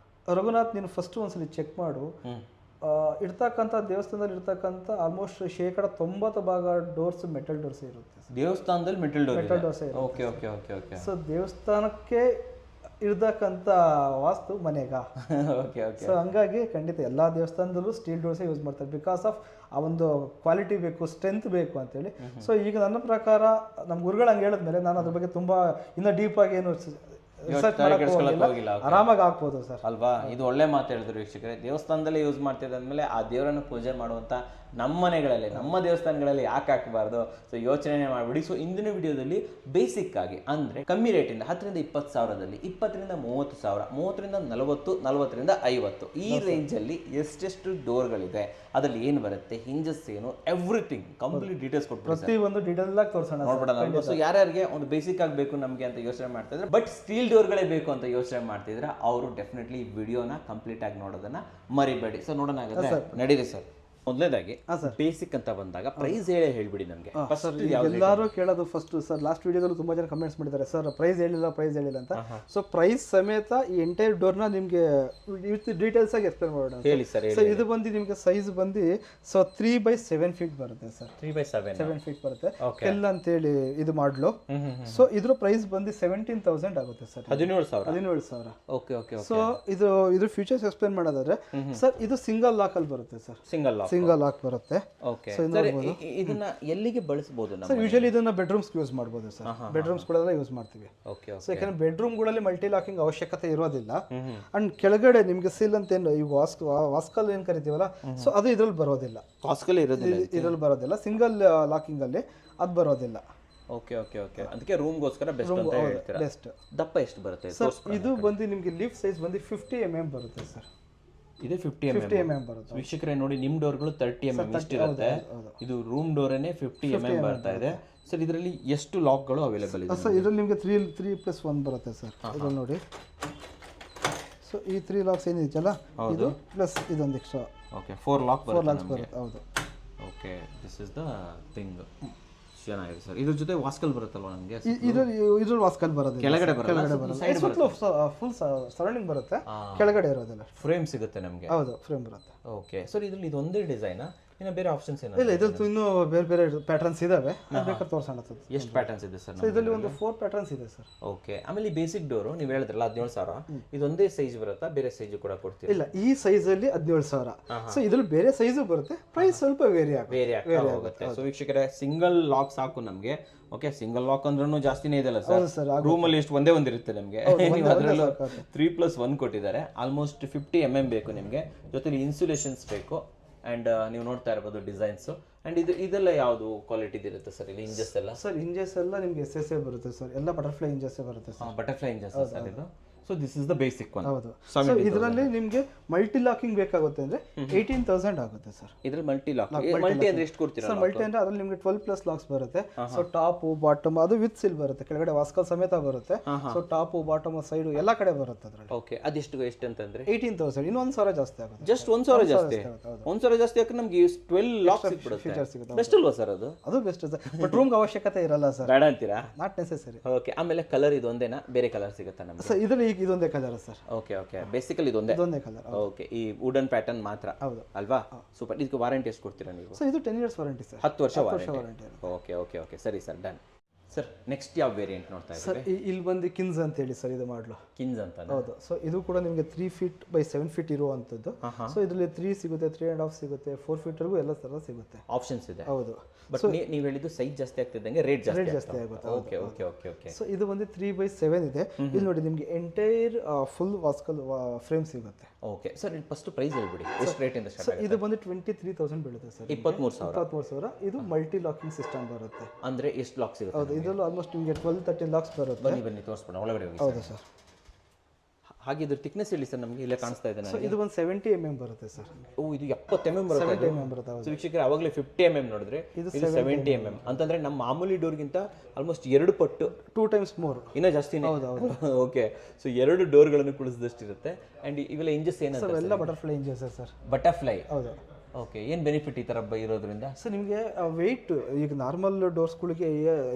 [SPEAKER 2] ರಘುನಾಥ್ ನೀನು ಫಸ್ಟ್ ಒಂದ್ಸಲಿ ಚೆಕ್ ಮಾಡು, ಇರ್ತಕ್ಕಂಥ ದೇವಸ್ಥಾನದಲ್ಲಿ ಇರ್ತಕ್ಕಂಥ ಆಲ್ಮೋಸ್ಟ್ 90% ಡೋರ್ಸ್ ಮೆಟಲ್ ಡೋರ್ಸ್ ಇರುತ್ತೆ
[SPEAKER 1] ದೇವಸ್ಥಾನದಲ್ಲಿ ಮೆಟಲ್ ಡೋರ್
[SPEAKER 2] ಡೋರ್ಸ್ ಇರುತ್ತೆ.
[SPEAKER 1] Okay okay okay okay
[SPEAKER 2] so ದೇವಸ್ಥಾನಕ್ಕೆ ಇರ್ತಕ್ಕಂಥ ವಾಸ್ತು ಮನೆಗ
[SPEAKER 1] ಓಕೆ ಓಕೆ
[SPEAKER 2] ಸೊ ಹಂಗಾಗಿ ಖಂಡಿತ ಎಲ್ಲ ದೇವಸ್ಥಾನದಲ್ಲೂ ಸ್ಟೀಲ್ ಡೋರ್ಸೇ ಯೂಸ್ ಮಾಡ್ತಾರೆ ಬಿಕಾಸ್ ಆಫ್ ಆ ಒಂದು ಕ್ವಾಲಿಟಿ ಬೇಕು, ಸ್ಟ್ರೆಂತ್ ಬೇಕು ಅಂತೇಳಿ. ಸೊ ಈಗ ನನ್ನ ಪ್ರಕಾರ ನಮ್ಮ ಗುರುಗಳು ಹಂಗೆ ಹೇಳಿದ್ಮೇಲೆ ನಾನು ಅದ್ರ ಬಗ್ಗೆ ತುಂಬ ಇನ್ನೂ ಡೀಪಾಗಿ ಏನು ರಿಸರ್ಚ್
[SPEAKER 1] ಹೋಗಿಲ್ಲ
[SPEAKER 2] ಆರಾಮಾಗಿ ಆಗ್ಬೋದು ಸರ್.
[SPEAKER 1] ಅಲ್ವಾ? ಇದು ಒಳ್ಳೆ ಮಾತು ಹೇಳಿದ್ರು ವೀಕ್ಷಕರೇ. ದೇವಸ್ಥಾನದಲ್ಲೇ ಯೂಸ್ ಮಾಡ್ತಿದ್ದ ಅಂದಮೇಲೆ ಆ ದೇವರನ್ನು ಪೂಜೆ ಮಾಡುವಂಥ ನಮ್ಮ ಮನೆಗಳಲ್ಲಿ, ನಮ್ಮ ದೇವಸ್ಥಾನಗಳಲ್ಲಿ ಯಾಕೆ ಹಾಕಬಾರ್ದು? ಸೊ ಯೋಚನೆ ಮಾಡಿಬಿಡಿ. ಸೊ ಇಂದಿನ ವಿಡಿಯೋದಲ್ಲಿ ಬೇಸಿಕ್ ಆಗಿ ಅಂದರೆ ಕಮ್ಮಿ ರೇಟಿಂದ 10ರಿಂದ 20 ಸಾವಿರದಲ್ಲಿ, 20ರಿಂದ 30 ಸಾವಿರ, 30ರಿಂದ 40, 40ರಿಂದ 50 ಈ ರೇಂಜಲ್ಲಿ ಎಷ್ಟೆಷ್ಟು ಡೋರ್ಗಳಿದೆ, ಅದರಲ್ಲಿ ಏನು ಬರುತ್ತೆ, ಹಿಂಜಸ್ ಏನು, ಎವ್ರಿಥಿಂಗ್ ಕಂಪ್ಲೀಟ್ ಡೀಟೇಲ್ಸ್ ಕೊಟ್ಬಿಟ್ಟು
[SPEAKER 2] ಪ್ರತಿಯೊಂದು ಡೀಟೇಲ್ ಆಗಿ ತೋರಿಸೋಣ
[SPEAKER 1] ನೋಡ್ಬಿಡೋಣ. ಸೊ ಯಾರ್ಯಾರಿಗೆ ಒಂದು ಬೇಸಿಕ್ ಆಗಬೇಕು ನಮಗೆ ಅಂತ ಯೋಚನೆ ಮಾಡ್ತಿದ್ರೆ, ಬಟ್ ಸ್ಟೀಲ್ ಡೋರ್ಗಳೇ ಬೇಕು ಅಂತ ಯೋಚನೆ ಮಾಡ್ತಿದ್ರೆ ಅವರು ಡೆಫಿನೆಟ್ಲಿ ಈ ವಿಡಿಯೋನ ಕಂಪ್ಲೀಟ್ ಆಗಿ ನೋಡೋದನ್ನ ಮರಿಬೇಡಿ. ಸೊ ನೋಡೋಣ ಹಾಗಾದ್ರೆ, ನಡೀರಿ ಸರ್. ಮೊದಲನೇದಾಗಿ ಬೇಸಿಕ್ ಅಂತ ಬಂದಾಗ ಪ್ರೈಸ್ ಹೇಳ್ಬಿಡಿ ನಮಗೆ.
[SPEAKER 2] ಎಲ್ಲರೂ ಕೇಳೋದು ಫಸ್ಟ್ ಸರ್, ಲಾಸ್ಟ್ ವಿಡಿಯೋದಲ್ಲೂ ತುಂಬಾ ಜನ ಕಮೆಂಟ್ಸ್ ಮಾಡಿದ್ದಾರೆ ಸರ್ ಪ್ರೈಸ್ ಹೇಳಿಲ್ಲ ಅಂತ. ಸೊ ಪ್ರೈಸ್ ಸಮೇತ ಈ ಎಂಟೈರ್ ಡೋರ್ನ ನಿಮಗೆ ಡೀಟೇಲ್ಸ್ ಆಗಿ ಎಕ್ಸ್ಪ್ಲೇನ್ ಮಾಡೋಣ.
[SPEAKER 1] ಹೇಳಿ ಸರ್.
[SPEAKER 2] ಸೊ ಇದು ಬಂದು ನಿಮಗೆ ಸೈಜ್ ಬಂದು ಸೊ 3x7 ಫೀಟ್ ಬರುತ್ತೆ ಸರ್.
[SPEAKER 1] 3x7
[SPEAKER 2] ಫೀಟ್ ಬರುತ್ತೆ ಕೆಲ್ ಅಂತೇಳಿ ಇದು ಮಾಡ್ಲು. ಸೊ ಇದ್ರ ಪ್ರೈಸ್ ಬಂದು 17,000 ಆಗುತ್ತೆ ಸರ್. 17,000.
[SPEAKER 1] Okay okay.
[SPEAKER 2] ಸೊ ಇದು ಫ್ಯೂಚರ್ಸ್ ಎಕ್ಸ್ಪ್ಲೇನ್ ಮಾಡೋದಾದ್ರೆ ಸರ್ ಇದು ಸಿಂಗಲ್ ಲಾಕ್ ಅಲ್ಲಿ ಬರುತ್ತೆ ಸರ್. ಸಿಂಗಲ್ ಲಾಕ್ ಬರುತ್ತೆ.
[SPEAKER 1] ಇದನ್ನ ಎಲ್ಲಿಗೆ ಬಳಸಬಹುದು?
[SPEAKER 2] ಸರ್ ಯೂಶಲಿ ಇದನ್ನ ಬೆಡ್ರೂಮ್ಸ್ ಯೂಸ್ ಮಾಡಬಹುದು ಸರ್. ಬೆಡ್ರೂಮ್ಸ್ ಗಳೆಲ್ಲ ಯೂಸ್ ಮಾಡ್ತೀವಿ. ಸೊ ಯಾಕಂದ್ರೆ ಬೆಡ್ರೂಮ್ ಗಳಲ್ಲಿ ಮಲ್ಟಿ ಲಾಕಿಂಗ್ ಅವಶ್ಯಕತೆ ಇರೋದಿಲ್ಲ. ಅಂಡ್ ಕೆಳಗಡೆ ನಿಮ್ಗೆ ಸಿಲ್ ಅಂತ ಏನು ಈ ವಾಸ್ಕಲ್ ಏನ್ ಕರಿತೀವಲ್ಲ, ಸೊ ಅದು ಇದ್ರಲ್ಲಿ ಬರೋದಿಲ್ಲ. ಇದ್ರಲ್ಲಿ ಬರೋದಿಲ್ಲ. ಸಿಂಗಲ್ ಲಾಕಿಂಗ್ ಅಲ್ಲಿ ಅದು ಬರೋದಿಲ್ಲ.
[SPEAKER 1] Okay okay okay. ಅದಕ್ಕೆ ರೂಮ್ಗೋಸ್ಕರ ಬೆಸ್ಟ್ ಅಂತ ಹೇಳ್ತೀರಾ.
[SPEAKER 2] ಬೆಸ್ಟ್.
[SPEAKER 1] ದಪ್ಪ ಎಷ್ಟು ಬರುತ್ತೆ
[SPEAKER 2] ಸರ್? ಇದು ಬಂದು ನಿಮ್ಗೆ ಲಿಫ್ಟ್ ಸೈಜ್ ಬಂದು 50 mm ಬರುತ್ತೆ ಸರ್.
[SPEAKER 1] ಇದು 50 mm
[SPEAKER 2] ಬರುತ್ತೆ.
[SPEAKER 1] ವೀಕ್ಷಕರೇ ನೋಡಿ, ನಿಮ್ ಡೋರ್ಗಳು 30 mm ಇಷ್ಟಿರುತ್ತೆ. ಇದು ರೂಮ್ ಡೋರೇನೆ 50 mm ಬರ್ತಾ ಇದೆ ಸರ್. ಇದರಲ್ಲಿ ಎಷ್ಟು ಲಾಕ್ಗಳು ಅವೈಲೇಬಲ್ ಇದೆ
[SPEAKER 2] ಸರ್? ಇದರಲ್ಲಿ ನಿಮಗೆ 3+1 ಬರುತ್ತೆ ಸರ್. ಇದರಲ್ಲಿ ನೋಡಿ. ಸೊ ಈ 3 ಲಾಕ್ಸ್ ಏನಿದೆಯಲ್ಲ ಇದು ಪ್ಲಸ್ ಇದೊಂದು ಎಕ್ಸ್ಟ್ರಾ.
[SPEAKER 1] ಓಕೆ 4 ಲಾಕ್ಸ್
[SPEAKER 2] ಬರುತ್ತೆ. ಹೌದು.
[SPEAKER 1] Okay this is the thing. ಚೆನ್ನಾಗಿದೆ ಸರ್. ಇದ್ರ ಜೊತೆ ವಾಸ್ಕಲ್ ಬರುತ್ತಲ್ವಾ ನಮಗೆ?
[SPEAKER 2] ಇದ್ರ ವಾಸ್ಕಲ್ ಬರೋದಿಲ್ಲ.
[SPEAKER 1] ಕೆಳಗಡೆ ಬರುತ್ತೆ.
[SPEAKER 2] ಫುಲ್ ಸರೌಂಡಿಂಗ್ ಬರುತ್ತೆ, ಕೆಳಗಡೆ ಇರೋದಿಲ್ಲ.
[SPEAKER 1] ಫ್ರೇಮ್ ಸಿಗುತ್ತೆ ನಮಗೆ.
[SPEAKER 2] ಹೌದು, ಫ್ರೇಮ್ ಬರುತ್ತೆ.
[SPEAKER 1] Okay sir. ಇದರಲ್ಲಿ ಇದೊಂದೇ ಡಿಸೈನಾ? ಇನ್ನು ಬೇರೆ ಆಪ್ಷನ್ಸ್ ಏನು?
[SPEAKER 2] ಇಲ್ಲ, ಇದ್ರಲ್ಲಿ ಇನ್ನೂ ಬೇರೆ ಪ್ಯಾಟರ್ನ್ಸ್ ಇದಾವೆ. ಬೇಕಾದ್ರೆ ತೋರಿಸೋಣ.
[SPEAKER 1] ಎಷ್ಟು ಪ್ಯಾಟರ್ನ್ಸ್ ಇದೆ ಸರ್?
[SPEAKER 2] ಇದರಲ್ಲಿ ಒಂದು 4 ಪ್ಯಾಟರ್ನ್ಸ್ ಇದೆ ಸರ್.
[SPEAKER 1] ಓಕೆ. ಆಮೇಲೆ ಈ ಬೇಸಿಕ್ ಡೋರು ನೀವು ಹೇಳಿದ್ರಲ್ಲ 17,000, ಇದೊಂದೇ ಸೈಜ್ ಬರುತ್ತಾ? ಬೇರೆ ಸೈಜ್ ಕೂಡ ಕೊಡ್ತೀವಿ?
[SPEAKER 2] ಇಲ್ಲ, ಈ ಸೈಜ್ ಅಲ್ಲಿ 17,000. ಸೊ ಇದ್ರಲ್ಲಿ ಬೇರೆ ಸೈಜು ಬರುತ್ತೆ. ಪ್ರೈಸ್ ಸ್ವಲ್ಪ ವೇರಿ
[SPEAKER 1] ಆಗುತ್ತೆ. ಸೊ ವೀಕ್ಷಕರೇ, ಸಿಂಗಲ್ ಲಾಕ್ ಸಾಕು ನಮಗೆ. ಓಕೆ, ಸಿಂಗಲ್ ಲಾಕ್ ಅಂದ್ರೂ ಜಾಸ್ತಿನೇ ಇದೆಲ್ಲ ಸರ್. ರೂಮ್ ಅಲ್ಲಿ ಎಷ್ಟು ಒಂದೇ ಒಂದಿರುತ್ತೆ ನಮಗೆ. ಅದರಲ್ಲೂ 3+1 ಕೊಟ್ಟಿದ್ದಾರೆ. ಆಲ್ಮೋಸ್ಟ್ 50 mm ಬೇಕು ನಿಮಗೆ. ಜೊತೆಲಿ ಇನ್ಸುಲೇಷನ್ಸ್ ಬೇಕು. ಅಂಡ್ ನೀವು ನೋಡ್ತಾ ಇರಬಹುದು ಡಿಸೈನ್ಸ್. ಅಂಡ್ ಇದೆಲ್ಲ ಯಾವುದು ಕ್ವಾಲಿಟಿ ಇರುತ್ತೆ ಸರ್? ಇಲ್ಲಿ ಇಂಜಸ್ ಎಲ್ಲ
[SPEAKER 2] ಸರ್, ಇಂಜಸ್ ಎಲ್ಲ ನಿಮಗೆ SSA ಬರುತ್ತೆ ಸರ್. ಎಲ್ಲ ಬಟರ್ಫ್ಲೈ ಇಂಜಸ್ ಬರುತ್ತೆ ಸರ್.
[SPEAKER 1] ಬಟರ್ಫ್ಲೈ ಇಂಜಸ್ ಸರ್ ಇದು. So this is the basic one.
[SPEAKER 2] ಹೌದು. ಸೊ ಇದರಲ್ಲಿ ನಿಮಗೆ ಮಲ್ಟಿ ಲಾಕಿಂಗ್ ಬೇಕಾಗುತ್ತೆ ಅಂದ್ರೆ 18,000 ಆಗುತ್ತೆ ಸರ್.
[SPEAKER 1] ಇದರಲ್ಲಿ ಮಲ್ಟಿ ಲಾಕ್. ಮಲ್ಟಿ ಅಂದ್ರೆ ಎಷ್ಟು ಕೊಡ್ತೀರಾ
[SPEAKER 2] ಸರ್? ಮಲ್ಟಿ ಅಂದ್ರೆ ಅದ್ರಲ್ಲಿ ನಿಮಗೆ 12+ ಲಾಕ್ಸ್ ಬರುತ್ತೆ. ಸೊ ಟಾಪ್ ಬಾಟಮ್ ಅದು ವಿತ್ ಸಿಲ್ ಬರುತ್ತೆ. ಕೆಳಗಡೆ ವಾಸ್ಕಲ್ ಸಮೇತ ಬರುತ್ತೆ. ಸೊ ಟಾಪ್ ಬಾಟಮ್ ಸೈಡ್ ಎಲ್ಲ ಕಡೆ ಬರುತ್ತೆ ಅದರಲ್ಲಿ.
[SPEAKER 1] ಓಕೆ. ಅದೆಷ್ಟು ಎಷ್ಟು ಅಂತಂದ್ರೆ
[SPEAKER 2] 18,000. ಇನ್ನು 1,000 ಜಾಸ್ತಿ ಆಗುತ್ತೆ.
[SPEAKER 1] ಜಸ್ಟ್ 1,000 ಜಾಸ್ತಿ. 1,000 ಜಾಸ್ತಿ ಯಾಕೆ ನಮಗೆ 12 ಲಾಕ್ಸ್ ಸಿಗುತ್ತೆ. ಬೆಸ್ಟ್ ಅಲ್ವಾ ಸರ್? ಅದು
[SPEAKER 2] ಬೆಸ್ಟ್ ಸರ್. ಬಟ್ ರೂಮ್ ಅವಶ್ಯಕತೆ ಇರಲ್ಲ ಸರ್.
[SPEAKER 1] ಬೇಡ ಅಂತೀರಾ?
[SPEAKER 2] Not necessary.
[SPEAKER 1] ಓಕೆ. ಆಮೇಲೆ ಕಲರ್ ಇದು ಒಂದೇನಾ? ಬೇರೆ ಕಲರ್ ಸಿಗುತ್ತಾ ನಮಗೆ?
[SPEAKER 2] ಸರ್ ಇದರಲ್ಲಿ ಇದೊಂದೇ colour sir.
[SPEAKER 1] Okay okay. Basically ಇದೊಂದೇ ಕಲರ್. ಓಕೆ. ಈ ವುಡನ್ ಪ್ಯಾಟರ್ನ್ ಮಾತ್ರ ಅಲ್ವಾ? ಸೂಪರ್. ಇದಕ್ಕೆ ವಾರಂಟಿ ಎಷ್ಟು ಕೊಡ್ತೀರಾ ನೀವು?
[SPEAKER 2] ಸರ್ ಇದು 10 years ವಾರಂಟಿ ಸರ್.
[SPEAKER 1] 10 ವರ್ಷ ವಾರಂಟಿ. Okay okay okay. ಸರಿ ಸರ್, ಡನ್. ಸರ್ ನೆಕ್ಸ್ಟ್ ಯಾವ ವೇರಿಯಂಟ್ ನೋಡ್ತಾ ಇದ್ದೀವಿ?
[SPEAKER 2] ಸರ್ ಇಲ್ಲಿ ಬಂದು ಕಿನ್ಸ್ ಅಂತ ಹೇಳಿ ಸರ್ ಇದು ಮಾಡಲು.
[SPEAKER 1] ಕಿನ್ಸ್ ಅಂತ?
[SPEAKER 2] ಹೌದು. ಸೊ ಇದು ಕೂಡ ನಿಮಗೆ 3 feet/7 feet ಇರುವಂತದ್ದು. ಸೊ ಇದರಲ್ಲಿ 3 ಸಿಗುತ್ತೆ, 3.5 ಸಿಗುತ್ತೆ, 4 feet ವರೆಗೂ ಎಲ್ಲ ತರ ಸಿಗುತ್ತೆ.
[SPEAKER 1] ಆಪ್ಷನ್ಸ್ ಇದೆ.
[SPEAKER 2] ಹೌದು.
[SPEAKER 1] ಬಟ್ ನೀವು ಹೇಳಿದ್ದು ಸೈಜ್ ಜಾಸ್ತಿ ಆಗ್ತಿದ್ದಂಗೆ ರೇಟ್ ಜಾಸ್ತಿ
[SPEAKER 2] ಆಗುತ್ತೆ.
[SPEAKER 1] Okay okay okay okay.
[SPEAKER 2] So ಇದು ಬಂದು 3/7 ಇದೆ. ಇಲ್ಲಿ ನೋಡಿ ನಿಮಗೆ ಎಂಟೈರ್ ಫುಲ್ ವಾಸ್ಕಲ್ ಫ್ರೇಮ್ ಸಿಗುತ್ತೆ.
[SPEAKER 1] Okay sir. ಫಸ್ಟ್ ಪ್ರೈಸ್ ಹೇಳ್ಬಿಡಿ, ಎಷ್ಟು ರೇಟ್ ಇಂದ ಸ್ಟಾರ್ಟ್ ಆಗುತ್ತೆ?
[SPEAKER 2] ಇದು ಬಂದು 23,000 ಬೀಳುತ್ತೆ ಸರ್. 23,000. ಇದು ಮಲ್ಟಿ ಲಾಕಿಂಗ್ ಸಿಸ್ಟಮ್ ಬರುತ್ತೆ.
[SPEAKER 1] ಅಂದ್ರೆ ಎಷ್ಟು ಲಾಕ್ಸ್ ಸಿಗುತ್ತೆ?
[SPEAKER 2] ಹೌದು. ಇದರಲ್ಲೂ ಆಲ್ಮೋಸ್ಟ್ ನಿಮಗೆ 12-13 ಲಾಕ್ಸ್ ಬರುತ್ತೆ.
[SPEAKER 1] ಬನ್ನಿ ತೋರಿಸ್ಬಿಡೋಣ ಒಳಗಡೆ ಹೋಗಿ.
[SPEAKER 2] ಹೌದು ಸರ್.
[SPEAKER 1] ಹಾಗೆ ಇದ್ರ ಥಿಕ್ನೆಸ್ ಹೇಳಿ ಸರ್ ನಮಗೆ. ಇಲ್ಲೇ ಕಾಣಿಸ್ತಾ ಇದೆ ನನಗೆ.
[SPEAKER 2] ಇದು ಒಂದು 70 mm ಬರುತ್ತೆ ಸರ್.
[SPEAKER 1] ಓ, ಇದು 70 mm ಬರುತ್ತೆ.
[SPEAKER 2] 70 mm ಬರುತ್ತೆ.
[SPEAKER 1] ಸೊ ವೀಕ್ಷಕರೇ, ಅವಾಗಲೇ 50 mm ನೋಡಿದ್ರೆ ಇದು 70 mm ಅಂತಂದ್ರೆ ನಮ್ಮ ಮಾಮೂಲಿ ಡೋರ್ಗಿಂತ ಆಲ್ಮೋಸ್ಟ್ 2 ಪಟ್ಟು,
[SPEAKER 2] 2 times more
[SPEAKER 1] ಇನ್ನೂ ಜಾಸ್ತಿನೇ.
[SPEAKER 2] ಹೌದು.
[SPEAKER 1] ಓಕೆ. ಸೊ 2 ಡೋರ್ಗಳನ್ನು ಕುಳಿಸಿದಷ್ಟು ಇರುತ್ತೆ. ಅಂಡ್ ಇವೆಲ್ಲ ಇಂಜಸ್ ಏನಂತ?
[SPEAKER 2] ಎಲ್ಲ ಬಟರ್ಫ್ಲೈ ಇಂಜಸ್ ಸರ್.
[SPEAKER 1] ಬಟರ್ಫ್ಲೈ.
[SPEAKER 2] ಹೌದು.
[SPEAKER 1] ಓಕೆ, ಏನು ಬೆನಿಫಿಟ್ ಈ ಥರ ಇರೋದ್ರಿಂದ?
[SPEAKER 2] ಸರ್ ನಿಮಗೆ ವೆಯ್ಟ್ ಈಗ ನಾರ್ಮಲ್ ಡೋರ್ಸ್ಗಳಿಗೆ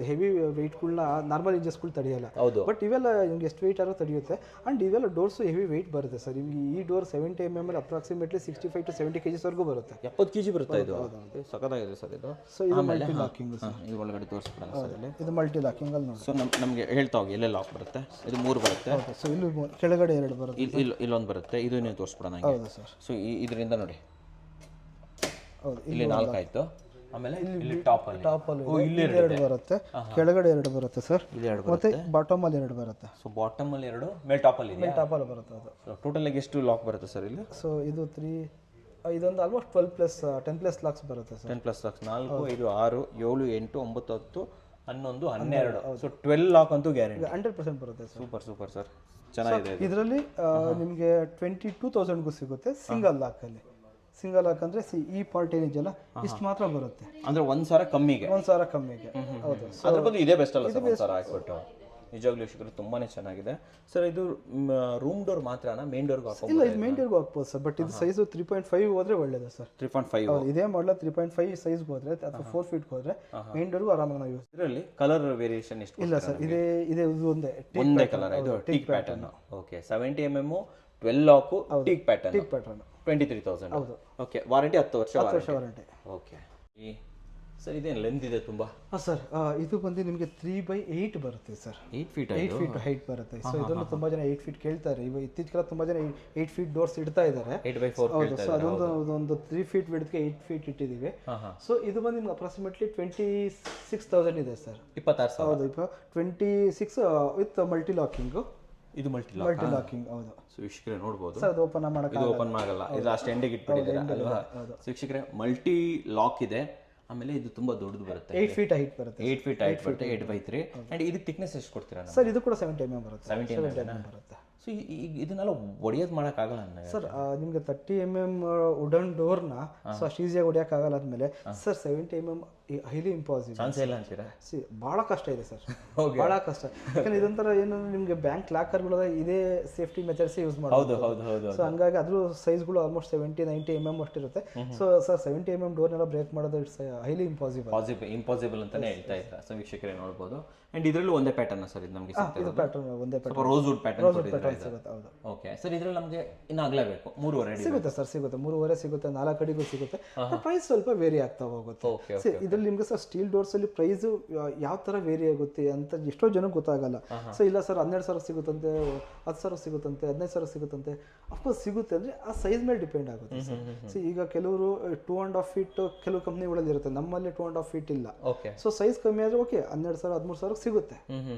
[SPEAKER 2] ಹೆವಿ ವೆಯ್ಟ್ಗಳನ್ನ ನಾರ್ಮಲ್ ಇಂಜಸ್ಗಳು ತಡೆಯಲ್ಲ.
[SPEAKER 1] ಹೌದು.
[SPEAKER 2] ಬಟ್ ಇವೆಲ್ಲ ನಿಮ್ಗೆ ಎಷ್ಟು ವೆಯ್ಟ್ ಆದ್ರೂ ತಡೆಯುತ್ತೆ. ಆ್ಯಂಡ್ ಇವೆಲ್ಲ ಡೋರ್ಸು ಹೆವಿ ವೆಯ್ಟ್ ಬರುತ್ತೆ ಸರ್. ನಿಮಗೆ ಈ door 70 mm approximately 65 to 70 kgs ಬರುತ್ತೆ.
[SPEAKER 1] 70 kg ಬರುತ್ತೆ ಇದು. ಸಖತ್ತಾಗಿದೆ ಸರ್ ಇದು.
[SPEAKER 2] ಸೊ ಇದು ಮಲ್ಟಿ ಲಾಕಿಂಗ್ ಸರ್.
[SPEAKER 1] ಇದು ಒಳಗಡೆ ತೋರಿಸ್ಬಿಡೋಣ ಸರ್ ಇಲ್ಲಿ.
[SPEAKER 2] ಇದು ಮಲ್ಟಿ ಲಾಕಿಂಗ್ ಅಲ್ಲಿ ನೋಡಿ.
[SPEAKER 1] ಸೊ ನಮಗೆ ಹೇಳ್ತಾ ಹೋಗಿ ಎಲ್ಲೆಲ್ಲ ಲಾಕ್ ಬರುತ್ತೆ. ಇದು 3 ಬರುತ್ತೆ.
[SPEAKER 2] ಸೊ ಇಲ್ಲಿ ಕೆಳಗಡೆ 2 ಬರುತ್ತೆ.
[SPEAKER 1] ಇಲ್ಲೊಂದು ಬರುತ್ತೆ. ಇದು ನೀವು ತೋರಿಸ್ಬಿಡೋಣ.
[SPEAKER 2] ಹೌದು ಸರ್.
[SPEAKER 1] ಸೊ ಇದರಿಂದ ನೋಡಿ
[SPEAKER 2] ಹೌದು,
[SPEAKER 1] ಇಲ್ಲಿ 4 ಆಯ್ತು. ಆಮೇಲೆ ಇಲ್ಲಿ ಟಾಪ್ ಅಲ್ಲಿ
[SPEAKER 2] ಇಲ್ಲಿ 2 ಬರುತ್ತೆ, ಕೆಳಗಡೆ 2 ಬರುತ್ತೆ ಸರ್.
[SPEAKER 1] ಇಲ್ಲಿ 2
[SPEAKER 2] ಮತ್ತೆ ಬಾಟಮ್ ಅಲ್ಲಿ 2 ಬರುತ್ತೆ.
[SPEAKER 1] ಸೊ ಬಾಟಮ್ ಅಲ್ಲಿ 2, ಮೇಲ್ ಟಾಪ್ ಅಲ್ಲಿ ಇದೆ.
[SPEAKER 2] ಟಾಪ್ ಅಲ್ಲಿ ಬರುತ್ತೆ ಅದು.
[SPEAKER 1] ಸೊ ಟೋಟಲ್ ಆಗಿ ಎಷ್ಟು ಲಾಕ್ ಬರುತ್ತೆ ಸರ್ ಇಲ್ಲಿ?
[SPEAKER 2] ಸೊ ಇದು 3 ಇದೊಂದು ಆಲ್ಮೋಸ್ಟ್ 12 ಪ್ಲಸ್ 10 ಪ್ಲಸ್ ಲಾಕ್ಸ್ ಬರುತ್ತೆ sir.
[SPEAKER 1] 10 plus locks 4, 5, 6, 7, 8, 9, 10, 11, 12. So 12 lock ಅಂತೂ ಗ್ಯಾರಂಟಿ
[SPEAKER 2] 100% ಬರುತ್ತೆ ಸರ್.
[SPEAKER 1] ಸೂಪರ್ ಸರ್, ಚೆನ್ನಾಗಿದೆ.
[SPEAKER 2] ಇದರಲ್ಲಿ ನಿಮಗೆ 22,000ಗೂ ಸಿಗುತ್ತೆ ಸಿಂಗಲ್ ಲಾಕ್ ಅಲ್ಲಿ. ಸಿಂಗಲ್ ಲಾಕ್ ಅಂದ್ರೆ ಈ ಪಾರ್ಟ್ ಏನಿದೆಯಲ್ಲ ಇಷ್ಟು ಮಾತ್ರ ಬರುತ್ತೆ.
[SPEAKER 1] ಅಂದ್ರೆ 1,000 ಕಮ್ಮಿಗೆ.
[SPEAKER 2] 1,000 ಕಮ್ಮಿಗೆ. ಹೌದು.
[SPEAKER 1] ಅದ್ರ ಬದಲು ಇದೇ ಬೆಸ್ಟ್ ಅಲ್ಲ ಸರ್? 1,000 ಹಾಕ್ಬಿಟ್ಟು ನಿಜವಾಗ್ಲೂ ವೀಕ್ಷಕರು ತುಂಬಾನೇ ಚೆನ್ನಾಗಿದೆ ಸರ್. ಇದು ರೂಮ್ ಡೋರ್ ಮಾತ್ರನಾ? ಮೇನ್ ಡೋರ್ಗೆ ಹಾಕೋ?
[SPEAKER 2] ಇಲ್ಲ, ಇದು ಮೇನ್ ಡೋರ್ಗೆ ಹಾಕ್ಬೋದು ಸರ್. ಬಟ್ ಇದು ಸೈಜು 3.5 ಹೋದ್ರೆ ಒಳ್ಳೇದು ಸರ್.
[SPEAKER 1] 3.5
[SPEAKER 2] ಇದೇ ಮಾಡಲ 3.5 ಸೈಜ್ಗೆ ಹೋದ್ರೆ ಅಥವಾ 4 ಫೀಟ್ಗೆ ಹೋದ್ರೆ ಮೇನ್ ಡೋರ್ಗೂ ಆರಾಮಾಗಿ ನಾವು ಯೂಸ್.
[SPEAKER 1] ಇದರಲ್ಲಿ ಕಲರ್ ವೇರಿಯೇಷನ್ ಎಷ್ಟು?
[SPEAKER 2] ಇಲ್ಲ ಸರ್, ಇದು
[SPEAKER 1] ಒಂದೇ ಕಲರ್. ಇದು teak pattern. Okay, 70 mm 12 lock teak pattern 23,000.
[SPEAKER 2] ಹೌದು.
[SPEAKER 1] ಓಕೆ, ವಾರಂಟಿ 10 ವರ್ಷ
[SPEAKER 2] ವಾರಂಟಿ.
[SPEAKER 1] ಓಕೆ ಸರ್, ಇದೇನು ಲೆಂತ್ ಇದೆ ತುಂಬಾ?
[SPEAKER 2] ಹಾಂ ಸರ್, ಇದು ಬಂದು ನಿಮಗೆ 3/8 ಬರುತ್ತೆ ಸರ್.
[SPEAKER 1] 8 ಫೀಟ್
[SPEAKER 2] ಹೈಟ್ ಬರುತ್ತೆ. ಸೊ ಇದನ್ನು ತುಂಬಾ ಜನ 8 ಫೀಟ್ ಕೇಳ್ತಾರೆ. ಇತ್ತೀಚೆಗೆ ತುಂಬಾ ಜನ 8 ಫೀಟ್ ಡೋರ್ಸ್ ಇಡ್ತಾ ಇದ್ದಾರೆ.
[SPEAKER 1] 8/4.
[SPEAKER 2] ಹೌದು. ಸೊ ಅದೊಂದು 3 ಫೀಟ್ ಬಿಡ್ಗೆ 8 ಫೀಟ್ ಇಟ್ಟಿದ್ದೀವಿ. ಸೊ ಇದು ಬಂದು ನಿಮ್ಗೆ ಅಪ್ರಾಕ್ಸಿಮೇಟ್ಲಿ 26,000 ಇದೆ ಸರ್.
[SPEAKER 1] 26,000.
[SPEAKER 2] ಹೌದು, 26 ವಿತ್ ಮಲ್ಟಿ ಲಾಕಿಂಗು.
[SPEAKER 1] ಇದು ಮಲ್ಟಿ
[SPEAKER 2] ಲಾಕಿಂಗ್. ಹೌದು.
[SPEAKER 1] ಸೊ ವೀಕ್ಷಕರೇ ನೋಡ್ಬೋದು
[SPEAKER 2] ಸರ್, ಅದು ಓಪನ್ ಮಾಡಕ್ಕೆ
[SPEAKER 1] ಇದು ಓಪನ್ ಆಗಲ್ಲ. ಇದು ಅಷ್ಟು ಎಂಡಿಗೆ ಇಟ್ಬಿಟ್ಟಿದ್ದೀರಾ ಅಲ್ವಾ? ಸೊ ವೀಕ್ಷಕರೇ ಮಲ್ಟಿ ಲಾಕ್ ಇದೆ. ಆಮೇಲೆ ಇದು ತುಂಬಾ ದೊಡ್ಡದು ಬರುತ್ತೆ.
[SPEAKER 2] 8 ಫೀಟ್ ಹೈಟ್ ಬರುತ್ತೆ.
[SPEAKER 1] 8 ಫೀಟ್ ಹೈಟ್ ಬರುತ್ತೆ. 8/3. ಅಂಡ್ ಇದು ಥಿಕ್ನೆಸ್ ಎಷ್ಟು ಕೊಡ್ತೀರಾ
[SPEAKER 2] ಸರ್? ಇದು ಕೂಡ 70 mm ಬರುತ್ತೆ.
[SPEAKER 1] 70 mm
[SPEAKER 2] ಬರುತ್ತೆ.
[SPEAKER 1] ಸೊ ಇದನ್ನೆಲ್ಲ ಒಡೆಯೋದು ಮಾಡೋಕ್ಕಾಗಲ್ಲ ನನಗೆ
[SPEAKER 2] ಸರ್. ನಿಮಗೆ 30 mm ವುಡನ್ ಡೋರ್ನ ಸೊ ಅಷ್ಟು ಈಸಿಯಾಗಿ ಹೊಡೆಯೋಕ್ಕಾಗಲ್ಲ. ಆದಮೇಲೆ sir 70 mm highly impossible.
[SPEAKER 1] Chance ಇಲ್ಲ ಅಂತೀರಾ?
[SPEAKER 2] ಭಾಳ ಕಷ್ಟ ಇದೆ ಸರ್. ಭಾಳ ಕಷ್ಟ. ಯಾಕಂದ್ರೆ ಇದೊಂಥರ ಏನಂದ್ರೆ ನಿಮಗೆ ಬ್ಯಾಂಕ್ ಲಾಕರ್ಗಳ ಇದೇ ಸೇಫ್ಟಿ ಮೆಥಡ್ಸ್ ಯೂಸ್ ಮಾಡೋದು.
[SPEAKER 1] ಹೌದು.
[SPEAKER 2] ಸೊ ಹಂಗಾಗಿ ಅದ್ರ ಸೈಜ್ಗಳು ಆಲ್ಮೋಸ್ಟ್ 70-90 mm ಅಷ್ಟಿರುತ್ತೆ. ಸೊ ಸರ್ 70 mm ಡೋರ್ನೆಲ್ಲ ಬ್ರೇಕ್ ಮಾಡೋದು ಇಟ್ಸ್ ಹೈಲಿ
[SPEAKER 1] ಇಂಪಾಸಿಬಲ್ ಅಂತಾನೆ ಹೇಳ್ತಾ ಇದ್ದಾರೆ. ಸೊ ವೀಕ್ಷಕರೇ ನೋಡ್ಬೋದು. ಅಂಡ್ ಇದರಲ್ಲೂ ಒಂದೇ ಪ್ಯಾಟರ್ನ್ ಸರ್ ಇದು ನಮಗೆ ಸಿಗ್ತದೆ?
[SPEAKER 2] ಇದು ಪ್ಯಾಟರ್ನ್ ಒಂದೇ ಪ್ಯಾಟರ್ನ್.
[SPEAKER 1] ರೋಸ್ವುಡ್ ಪ್ಯಾಟರ್ನ್
[SPEAKER 2] ಸಿಗುತ್ತೆ. ಹೌದು.
[SPEAKER 1] ಓಕೆ ಸರ್, ಇದರಲ್ಲಿ ನಮಗೆ ಇನ್ನು ಆಗಲೇಬೇಕು 3.5 ಅಡಿ
[SPEAKER 2] ಸಿಗುತ್ತೆ ಸರ್. ಸಿಗುತ್ತೆ 3.5 ಸಿಗುತ್ತೆ, 4 ಅಡಿಗೂ ಸಿಗುತ್ತೆ. ಪ್ರೈಸ್ ಸ್ವಲ್ಪ ವೇರಿ ಆಗ್ತಾ ಹೋಗುತ್ತೆ. ಇದರಲ್ಲಿ ನಿಮಗೆ ಸರ್ ಸ್ಟೀಲ್ ಡೋರ್ಸ್ ಅಲ್ಲಿ ಪ್ರೈಸ್ ಯಾವ ತರ ವೇರಿ ಆಗುತ್ತೆ ಅಂತ ಎಷ್ಟೋ ಜನಕ್ಕೆ ಗೊತ್ತಾಗಲ್ಲ. ಸೊ ಇಲ್ಲ ಸರ್ 12,000 ಸಿಗುತ್ತಂತೆ, 10,000 ಸಿಗುತ್ತಂತೆ, 15,000 ಸಿಗುತ್ತಂತೆ. ಅಫ್ಕೋರ್ಸ್ ಸಿಗುತ್ತೆ ಅಂದ್ರೆ ಆ ಸೈಜ್ ಮೇಲೆ ಡಿಪೆಂಡ್ ಆಗುತ್ತೆ ಸರ್. ಸೊ ಈಗ ಕೆಲವರು 2.5 ಫೀಟ್ ಕೆಲವು ಕಂಪ್ನಿಗಳಲ್ಲಿ ಇರುತ್ತೆ, ನಮ್ಮಲ್ಲಿ 2.5 ಫೀಟ್ ಇಲ್ಲ. ಸೊ ಸೈಜ್ ಕಮ್ಮಿ ಆದ್ರೆ ಓಕೆ 12,000 13,000 ಸಿಗುತ್ತೆ.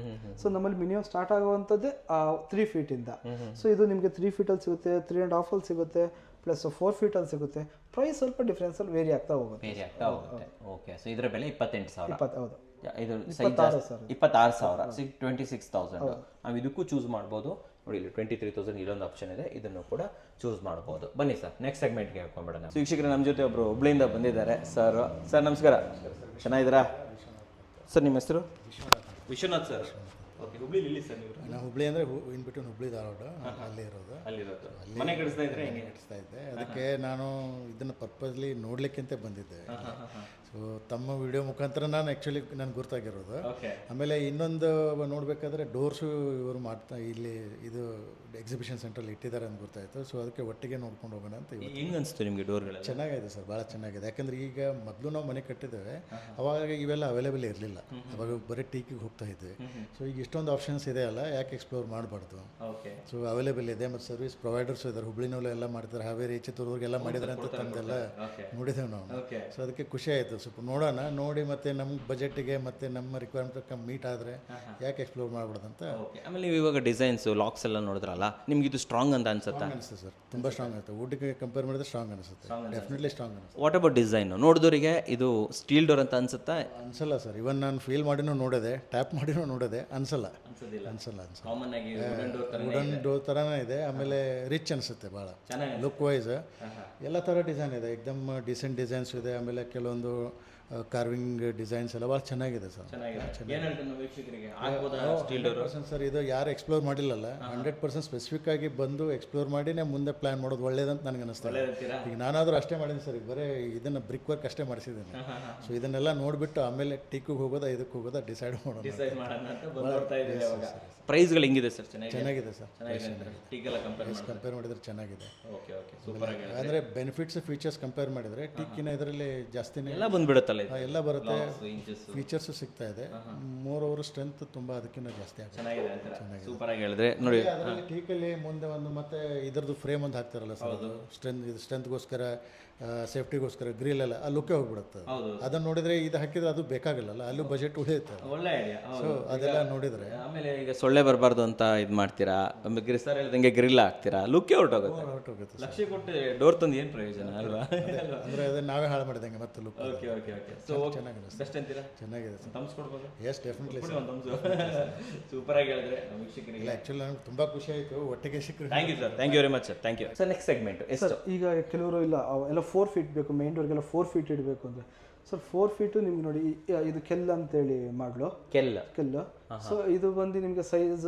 [SPEAKER 2] ಸೊ ನಮ್ಮಲ್ಲಿ ಮಿನಿಮಮ್ ಸ್ಟಾರ್ಟ್ ಆಗುವಂಥದ್ದೇ 3 ಫೀಟ್ ಇಂದ. ಸೊ ಇದು ನಿಮಗೆ 3 ಫೀಟ್ ಅಲ್ಲಿ ಸಿಗುತ್ತೆ, 3.5 ಅಲ್ಲಿ ಸಿಗುತ್ತೆ, ಪ್ಲಸ್ 4 ಫೀಟ್ ಅಲ್ಲಿ ಸಿಗುತ್ತೆ. ಪ್ರೈಸ್ ಸ್ವಲ್ಪ ಡಿಫ್ರೆನ್ಸ್ ಅಲ್ಲಿ ವೇರಿ ಆಗ್ತಾ ಹೋಗುತ್ತೆ.
[SPEAKER 1] ಓಕೆ, ಸೊ ಇದರ ಬೆಲೆ 28,000.
[SPEAKER 2] ಹೌದು.
[SPEAKER 1] ಇದು 26,000 26,000. ನಾವು ಇದಕ್ಕೂ ಚೂಸ್ ಮಾಡ್ಬೋದು. ನೋಡಿ ಇಲ್ಲಿ 23,000 ಇಲ್ಲೊಂದು ಆಪ್ಷನ್ ಇದೆ, ಇದನ್ನು ಕೂಡ ಚೂಸ್ ಮಾಡ್ಬೋದು. ಬನ್ನಿ ಸರ್, ನೆಕ್ಸ್ಟ್ ಸೆಗ್ಮೆಂಟ್ಗೆ ಹೋಗ್ಬಿಡೋಣ. ವೀಕ್ಷಕರೇ ನಮ್ಮ ಜೊತೆ ಒಬ್ಬರು ಹುಬ್ಳಿಯಿಂದ ಬಂದಿದ್ದಾರೆ ಸರ್. ನಮಸ್ಕಾರ, ಚೆನ್ನಾಗಿದ್ದೀರಾ ಸರ್? ನಿಮ್ಮ ಹೆಸರು? ವಿಶ್ವನಾಥ್ ಸರ್. ಓಕೆ, ಹುಬ್ಳಿ ಇಲ್ಲಿ ಸರ್ ನೀವು?
[SPEAKER 3] ನಾವು ಹುಬ್ಳಿ ಅಂದರೆ ಇನ್ ಬಿಟ್ವೀನ್ ಹುಬ್ಳಿ ಧಾರವಾಡ ಅಲ್ಲಿರೋದು.
[SPEAKER 1] ಮನೆ ಕಟ್ಟಿಸ್ತಾ ಇದ್ರೆ ಹೆಂಗೆ?
[SPEAKER 3] ಕಟ್ಟಿಸ್ತಾ ಇದ್ದೆ. ಅದಕ್ಕೆ ನಾನು ಇದನ್ನು ಪರ್ಪಸ್ಲಿ ನೋಡ್ಲಿಕ್ಕಿಂತ ಬಂದಿದ್ದೆ. ಸೊ ತಮ್ಮ ವಿಡಿಯೋ ಮುಖಾಂತರ ನಾನು ಆ್ಯಕ್ಚುಲಿ ನನಗೆ ಗುರ್ತಾಗಿರೋದು. ಆಮೇಲೆ ಇನ್ನೊಂದು ನೋಡಬೇಕಾದ್ರೆ ಡೋರ್ಸು ಇವರು ಮಾಡ್ತಾ ಇಲ್ಲಿ ಇದು ಎಕ್ಸಿಬಿಷನ್ ಸೆಂಟ್ರಲ್ಲಿ ಇಟ್ಟಿದ್ದಾರೆ ಅಂತ ಗೊತ್ತಾಯಿತು. ಸೊ ಅದಕ್ಕೆ ಒಟ್ಟಿಗೆ ನೋಡ್ಕೊಂಡು ಹೋಗೋಣ ಅಂತ.
[SPEAKER 1] ಹೆಂಗೆ ಅನಿಸ್ತು ನಿಮಗೆ ಡೋರ್ಗಳು?
[SPEAKER 3] ಚೆನ್ನಾಗಿದೆ ಸರ್, ಭಾಳ ಚೆನ್ನಾಗಿದೆ. ಯಾಕಂದರೆ ಈಗ ಮೊದಲು ನಾವು ಮನೆ ಕಟ್ಟಿದ್ದೇವೆ, ಅವಾಗ ಇವೆಲ್ಲ ಅವೈಲೇಬಲ್ ಇರಲಿಲ್ಲ. ಅವಾಗ ಬರೀ ಟೀಕಿಗೆ ಹೋಗ್ತಾ ಇದ್ವಿ. ಸೊ ಈಗ ಇಷ್ಟೊಂದು ಆಪ್ಷನ್ಸ್ ಇದೆ ಅಲ್ಲ, ಯಾಕೆ ಎಕ್ಸ್ಪ್ಲೋರ್ ಮಾಡಬಾರ್ದು? ಸೊ ಅವೈಲೇಬಲ್ ಇದೆ. ಮತ್ತು ಸರ್ವಿಸ್ ಪ್ರೊವೈಡರ್ಸು ಇದ್ದಾರೆ. ಹುಬ್ಳಿನಲ್ಲೂ ಎಲ್ಲ ಮಾಡ್ತಾರೆ, ಹಾವೇರಿ ಚಿತ್ರದುರ್ಗೆಲ್ಲ ಮಾಡಿದ್ದಾರೆ ಅಂತ ತಂದೆಲ್ಲ ನೋಡಿದ್ದೇವೆ ನಾವು. ಸೊ ಅದಕ್ಕೆ ಖುಷಿ ಆಯಿತು. ಸ್ವಲ್ಪ ನೋಡೋಣ, ನೋಡಿ ಮತ್ತೆ ನಮ್ಮ ಬಜೆಟಿಗೆ ಮತ್ತು ನಮ್ಮ ರಿಕ್ವೈರ್ಮೆಂಟ್ ಮೀಟ್ ಆದರೆ ಯಾಕೆ ಎಕ್ಸ್ಪ್ಲೋರ್ ಮಾಡ್ಬಾರ್ದು ಅಂತ.
[SPEAKER 1] ಆಮೇಲೆ ನೀವು ಇವಾಗ ಡಿಸೈನ್ಸ್ ಲಾಕ್ಸ್ ಎಲ್ಲ ನೋಡಿದ್ರಲ್ಲ, ನಿಮ್ಗೆ ಇದು ಸ್ಟ್ರಾಂಗ್ ಅಂತ ಅನ್ಸುತ್ತೆ?
[SPEAKER 3] ಅನಿಸುತ್ತೆ ಸರ್, ತುಂಬ ಸ್ಟ್ರಾಂಗ್ ಆಗುತ್ತೆ. ವುಡ್ಗೆ ಕಂಪೇರ್ ಮಾಡಿದ್ರೆ ಸ್ಟ್ರಾಂಗ್ ಅನಿಸುತ್ತೆ, ಡೆಫಿನೆಟ್ಲಿ ಸ್ಟ್ರಾಂಗ್ ಅನಿಸುತ್ತೆ.
[SPEAKER 1] What about design? ನೋಡಿದವರಿಗೆ ಇದು ಸ್ಟೀಲ್ ಡೋರ್ ಅಂತ ಅನ್ಸುತ್ತಾ?
[SPEAKER 3] ಅನ್ಸಲ್ಲ ಸರ್. ಇವನ್ ನಾನು ಫೀಲ್ ಮಾಡಿನೂ ನೋಡಿದೆ, ಟ್ಯಾಪ್ ಮಾಡಿನೂ ನೋಡಿದೆ, ಅನ್ಸಲ್ಲ. ವುಡನ್ ಡೋರ್ ಥರನೇ ಇದೆ. ಆಮೇಲೆ ರಿಚ್ ಅನಿಸುತ್ತೆ ಭಾಳ, ಲುಕ್ ವೈಸ್ ಎಲ್ಲ ಥರ ಡಿಸೈನ್ ಇದೆ. ಎಕ್ದಮ್ ಡಿಸೆಂಟ್ ಡಿಸೈನ್ಸ್ ಇದೆ. ಆಮೇಲೆ ಕೆಲವೊಂದು ಕಾರ್ವಿಂಗ್ ಡಿಸೈನ್ಸ್ ಎಲ್ಲ ಭಾಳ ಚೆನ್ನಾಗಿದೆ ಸರ್.
[SPEAKER 1] ಏನ್ ಹೇಳ್ತಾರೆ ನಮ್ಮ ವೀಕ್ಷಕರಿಗೆ ಆಗ್ಬೋದಾ ಸ್ಟೀಲ್ ಡೋರ್?
[SPEAKER 3] ಸರ್ ಇದು ಯಾರು ಎಕ್ಸ್ಪ್ಲೋರ್ ಮಾಡಿಲ್ಲಲ್ಲ 100% ಸ್ಪೆಸಿಫಿಕ್ ಆಗಿ ಬಂದು ಎಕ್ಸ್ಪ್ಲೋರ್ ಮಾಡಿನೇ ಮುಂದೆ ಪ್ಲಾನ್ ಮಾಡೋದು ಒಳ್ಳೇದಂತ ನನಗೆ ಅನಿಸ್ತದೆ. ಈಗ ನಾನಾದರೂ ಅಷ್ಟೇ ಮಾಡಿದ್ದೀನಿ ಸರ್, ಈಗ ಬರೀ ಇದನ್ನು ಬ್ರಿಕ್ ವರ್ಕ್ ಅಷ್ಟೇ ಮಾಡಿಸಿದ್ದೀನಿ. ಸೊ ಇದನ್ನೆಲ್ಲ ನೋಡಿಬಿಟ್ಟು ಆಮೇಲೆ ಟೀಕಿಗೆ ಹೋಗೋದಾ ಇದಕ್ಕೆ ಹೋಗೋದಾ ಡಿಸೈಡ್ ಮಾಡೋಣ.
[SPEAKER 1] ಪ್ರೈಸ್ಗಳು ಹೆಂಗಿದೆ ಸರ್?
[SPEAKER 3] ಚೆನ್ನಾಗಿದೆ ಸರ್, ಕಂಪೇರ್ ಮಾಡಿದ್ರೆ ಚೆನ್ನಾಗಿದೆ. ಅಂದರೆ ಬೆನಿಫಿಟ್ಸ್ ಫೀಚರ್ಸ್ ಕಂಪೇರ್ ಮಾಡಿದರೆ ಟೀಕಿನ ಇದರಲ್ಲಿ ಜಾಸ್ತಿನೇ
[SPEAKER 1] ಎಲ್ಲ ಬಂದ್ಬಿಡುತ್ತಲ್ಲ,
[SPEAKER 3] ಎಲ್ಲ ಬರುತ್ತೆ, ಫೀಚರ್ಸು ಸಿಗ್ತಾ ಇದೆ. ಮೋರ್ ಓವರ್ ಸ್ಟ್ರೆಂತ್ ತುಂಬ ಅದಕ್ಕಿಂತ ಜಾಸ್ತಿ ಆಗುತ್ತೆ.
[SPEAKER 1] ಚೆನ್ನಾಗಿದೆ, ಸೂಪರ್ ಆಗಿ ಹೇಳಿದ್ರೆ ನೋಡಿ.
[SPEAKER 3] ಅದರಲ್ಲಿ ಟೀಕಲ್ಲಿ ಮುಂದೆ ಒಂದು ಮತ್ತೆ ಇದರದ್ದು ಫ್ರೇಮ್ ಒಂದು ಹಾಕ್ತಾರಲ್ಲ ಸರ್, ಅದು ಸ್ಟ್ರೆಂತ್ಗೋಸ್ಕರ ಸೇಫ್ಟಿಗೋಸ್ಕರ ಗ್ರಿಲ್ ಎಲ್ಲ ಆ ಲುಕ್ಕೆ ಹೋಗ್ಬಿಡುತ್ತೆ. ಅದನ್ನು ನೋಡಿದ್ರೆ ಇದು ಹಾಕಿದ್ರೆ ಅದು ಬೇಕಾಗಲ್ಲ, ಅಲ್ಲೂ ಬಜೆಟ್ ಉಳಿಯುತ್ತೆ.
[SPEAKER 1] ಒಳ್ಳೆ ಐಡಿಯಾ.
[SPEAKER 3] ಸೊ ಅದೆಲ್ಲ ನೋಡಿದರೆ
[SPEAKER 1] ಆಮೇಲೆ ಈಗ ಸೊಳ್ಳೆ ಬರಬಾರ್ದು ಅಂತ ಇದು ಮಾಡ್ತೀರಾ, ಸರ್ ಹೇಳ್ದಂಗೆ ಗ್ರಿಲ್ ಹಾಕ್ತೀರಾ, ಲುಕ್ಕೆ ಹೊರಟೋಗುತ್ತೆ. ಲಕ್ಷ ಕೊಟ್ಟು ಡೋರ್ ತಂದು ಏನು ಪ್ರಯೋಜನ ಅಲ್ವಾ?
[SPEAKER 3] ಅಂದರೆ ಅದನ್ನು ನಾವೇ ಹಾಳು ಮಾಡಿದಂಗೆ ಮತ್ತೆ ಲುಕ್.
[SPEAKER 1] ಓಕೆ ಸೊ ಚೆನ್ನಾಗಿದೆ, ಬೆಸ್ಟ್ ಅಂತೀರಾ?
[SPEAKER 3] ಚೆನ್ನಾಗಿದೆ ಸರ್.
[SPEAKER 1] ತಮ್ಸ್ ಕೊಡ್ಬೋದು?
[SPEAKER 3] ಎಸ್, ಡೆಫಿನೆಟ್ಲಿ
[SPEAKER 1] ಸೂಪರ್ ಆಗಿ ಹೇಳಿದ್ರೆ ನಮ್ಮ ವೀಕ್ಷಕರಿಗೆ.
[SPEAKER 3] ಇಲ್ಲ, ಆ್ಯಕ್ಚುಲಿ ನನಗೆ ತುಂಬ ಖುಷಿ ಆಯಿತು ಒಟ್ಟಿಗೆ ಸಿಕ್ಕರು.
[SPEAKER 1] Thank you sir, thank you very much sir, thank you sir. Next segment ಎಷ್ಟು?
[SPEAKER 2] ಈಗ ಕೆಲವರು ಇಲ್ಲ ಎಲ್ಲ 4 ಫೀಟ್ ಬೇಕು, ಮೇನ್ ಡೋರ್ಗೆಲ್ಲ 4 ಫೀಟ್ ಇಡಬೇಕು ಅಂದರೆ ಸರ್ 4 ಫೀಟು ನಿಮ್ಗೆ ನೋಡಿ ಇದು ಕೆಲ್ ಅಂತೇಳಿ ಮಾಡಲು ಕೆಲ್ಲು. ಸೊ ಇದು ಬಂದು ನಿಮಗೆ ಸೈಜ್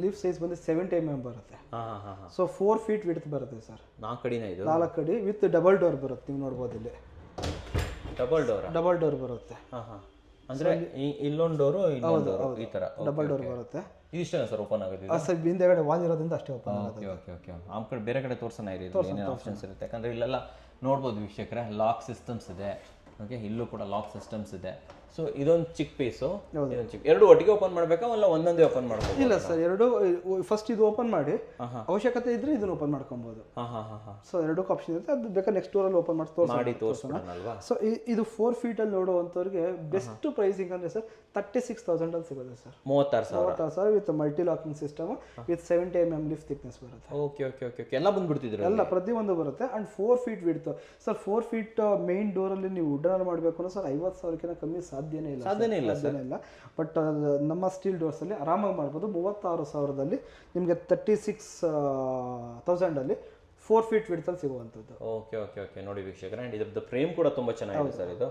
[SPEAKER 2] ಲೀಫ್ ಸೈಜ್ ಬಂದು 70 mm ಬರುತ್ತೆ. ಸೊ 4 ಫೀಟ್ ವಿಡ್ತ್ ಬರುತ್ತೆ ಸರ್. 4 ಅಡಿ ವಿತ್ ಡಬಲ್ ಡೋರ್ ಬರುತ್ತೆ. ನೀವು ನೋಡ್ಬೋದು ಇಲ್ಲಿ ಡಬಲ್ ಡೋರ್ ಬರುತ್ತೆ.
[SPEAKER 1] ಅಂದ್ರೆ ಇಲ್ಲೊಂದು ಡೋರು ಈ ತರ
[SPEAKER 2] ಡಬಲ್ ಡೋರ್ ಬರುತ್ತೆ.
[SPEAKER 1] ಇಷ್ಟೇ ಸರ್ ಓಪನ್ ಆಗುತ್ತೆ
[SPEAKER 2] ಸರ್ ಹಿಂದೆಗಡೆ ವಾಲ್ ಇರೋದ್ರಿಂದ ಅಷ್ಟೇ ಓಪನ್ ಆಗುತ್ತೆ.
[SPEAKER 1] ಓಕೆ ಆ ಕಡೆ ಬೇರೆ ಕಡೆ ತೋರ್ಸೋಣ ಏನೇನು ಆಪ್ಷನ್ಸ್ ಇರುತ್ತೆ. ಯಾಕಂದ್ರೆ ಇಲ್ಲೆಲ್ಲ ನೋಡ್ಬೋದು ವೀಕ್ಷಕರೇ, ಲಾಕ್ ಸಿಸ್ಟಮ್ಸ್ ಇದೆ. ಓಕೆ, ಇಲ್ಲೂ ಕೂಡ ಲಾಕ್ ಸಿಸ್ಟಮ್ಸ್ ಇದೆ. ಸೊ ಇದೊಂದು ಚಿಕ್ಕ ಪೀಸು, ಎರಡು ಒಟ್ಟಿಗೆ ಓಪನ್ ಮಾಡಬೇಕಾ ಅಲ್ಲ ಒಂದೊಂದೇ ಓಪನ್ ಮಾಡ್ಬೋದು?
[SPEAKER 2] ಇಲ್ಲ ಸರ್, ಎರಡು ಫಸ್ಟ್ ಇದು ಓಪನ್ ಮಾಡಿ ಅವಶ್ಯಕತೆ ಇದ್ರೆ ಇದನ್ನ ಓಪನ್ ಮಾಡ್ಕೊಬಹುದು. ಸೊ ಎರಡಕ್ಕೂ ಆಪ್ಷನ್ ಇರುತ್ತೆ. ಅದು ಬೇಕಾದ್ರೆ ನೆಕ್ಸ್ಟ್ ಡೋರಲ್ಲಿ ಓಪನ್ ಮಾಡಿ ತೋರಿಸೋಣ. ಸೊ ಇದು 4 ಫೀಟ್ ಅಲ್ಲಿ ನೋಡುವಂಥವ್ರಿಗೆ ಬೆಸ್ಟ್ ಪ್ರೈಸಿಂಗ್ ಅಂದ್ರೆ ಸರ್ 36,000 ಅಲ್ಲಿ ಸಿಗುತ್ತೆ sir. 36,000 with multi locking system with 70 mm lift thickness ಬರುತ್ತೆ.
[SPEAKER 1] ಓಕೆ ಎಲ್ಲ ಬಂದ್ಬಿಡ್ತಿದ್ರು,
[SPEAKER 2] ಎಲ್ಲ ಪ್ರತಿಯೊಂದು ಬರುತ್ತೆ. And 4 feet width sir. 4 feet main door ಅಲ್ಲಿ ನೀವು ವುಡನ್ ಮಾಡಬೇಕು ಅಂದ್ರೆ ಸರ್ 50,000ಕ್ಕಿಂತ ಕಮ್ಮಿ ಸಾಧ್ಯನೇ ಇಲ್ಲ. ಬಟ್ ನಮ್ಮ ಸ್ಟೀಲ್ ಡೋರ್ಸ್ ಅಲ್ಲಿ ಆರಾಮಾಗಿ ಮಾಡ್ಬೋದು. 36,000ದಲ್ಲಿ ನಿಮಗೆ 36,000 ಅಲ್ಲಿ 4 ಫೀಟ್ ವಿಡ್ತ್ ಅಲ್ಲಿ ಸಿಗುವಂಥದ್ದು.
[SPEAKER 1] ಓಕೆ ನೋಡಿ ವೀಕ್ಷಕರೇ, ಅಂಡ್ ಇದ್ರದ್ದು ಫ್ರೇಮ್ ಕೂಡ ತುಂಬಾ ಚೆನ್ನಾಗಿದೆ ಸರ್. ಇದು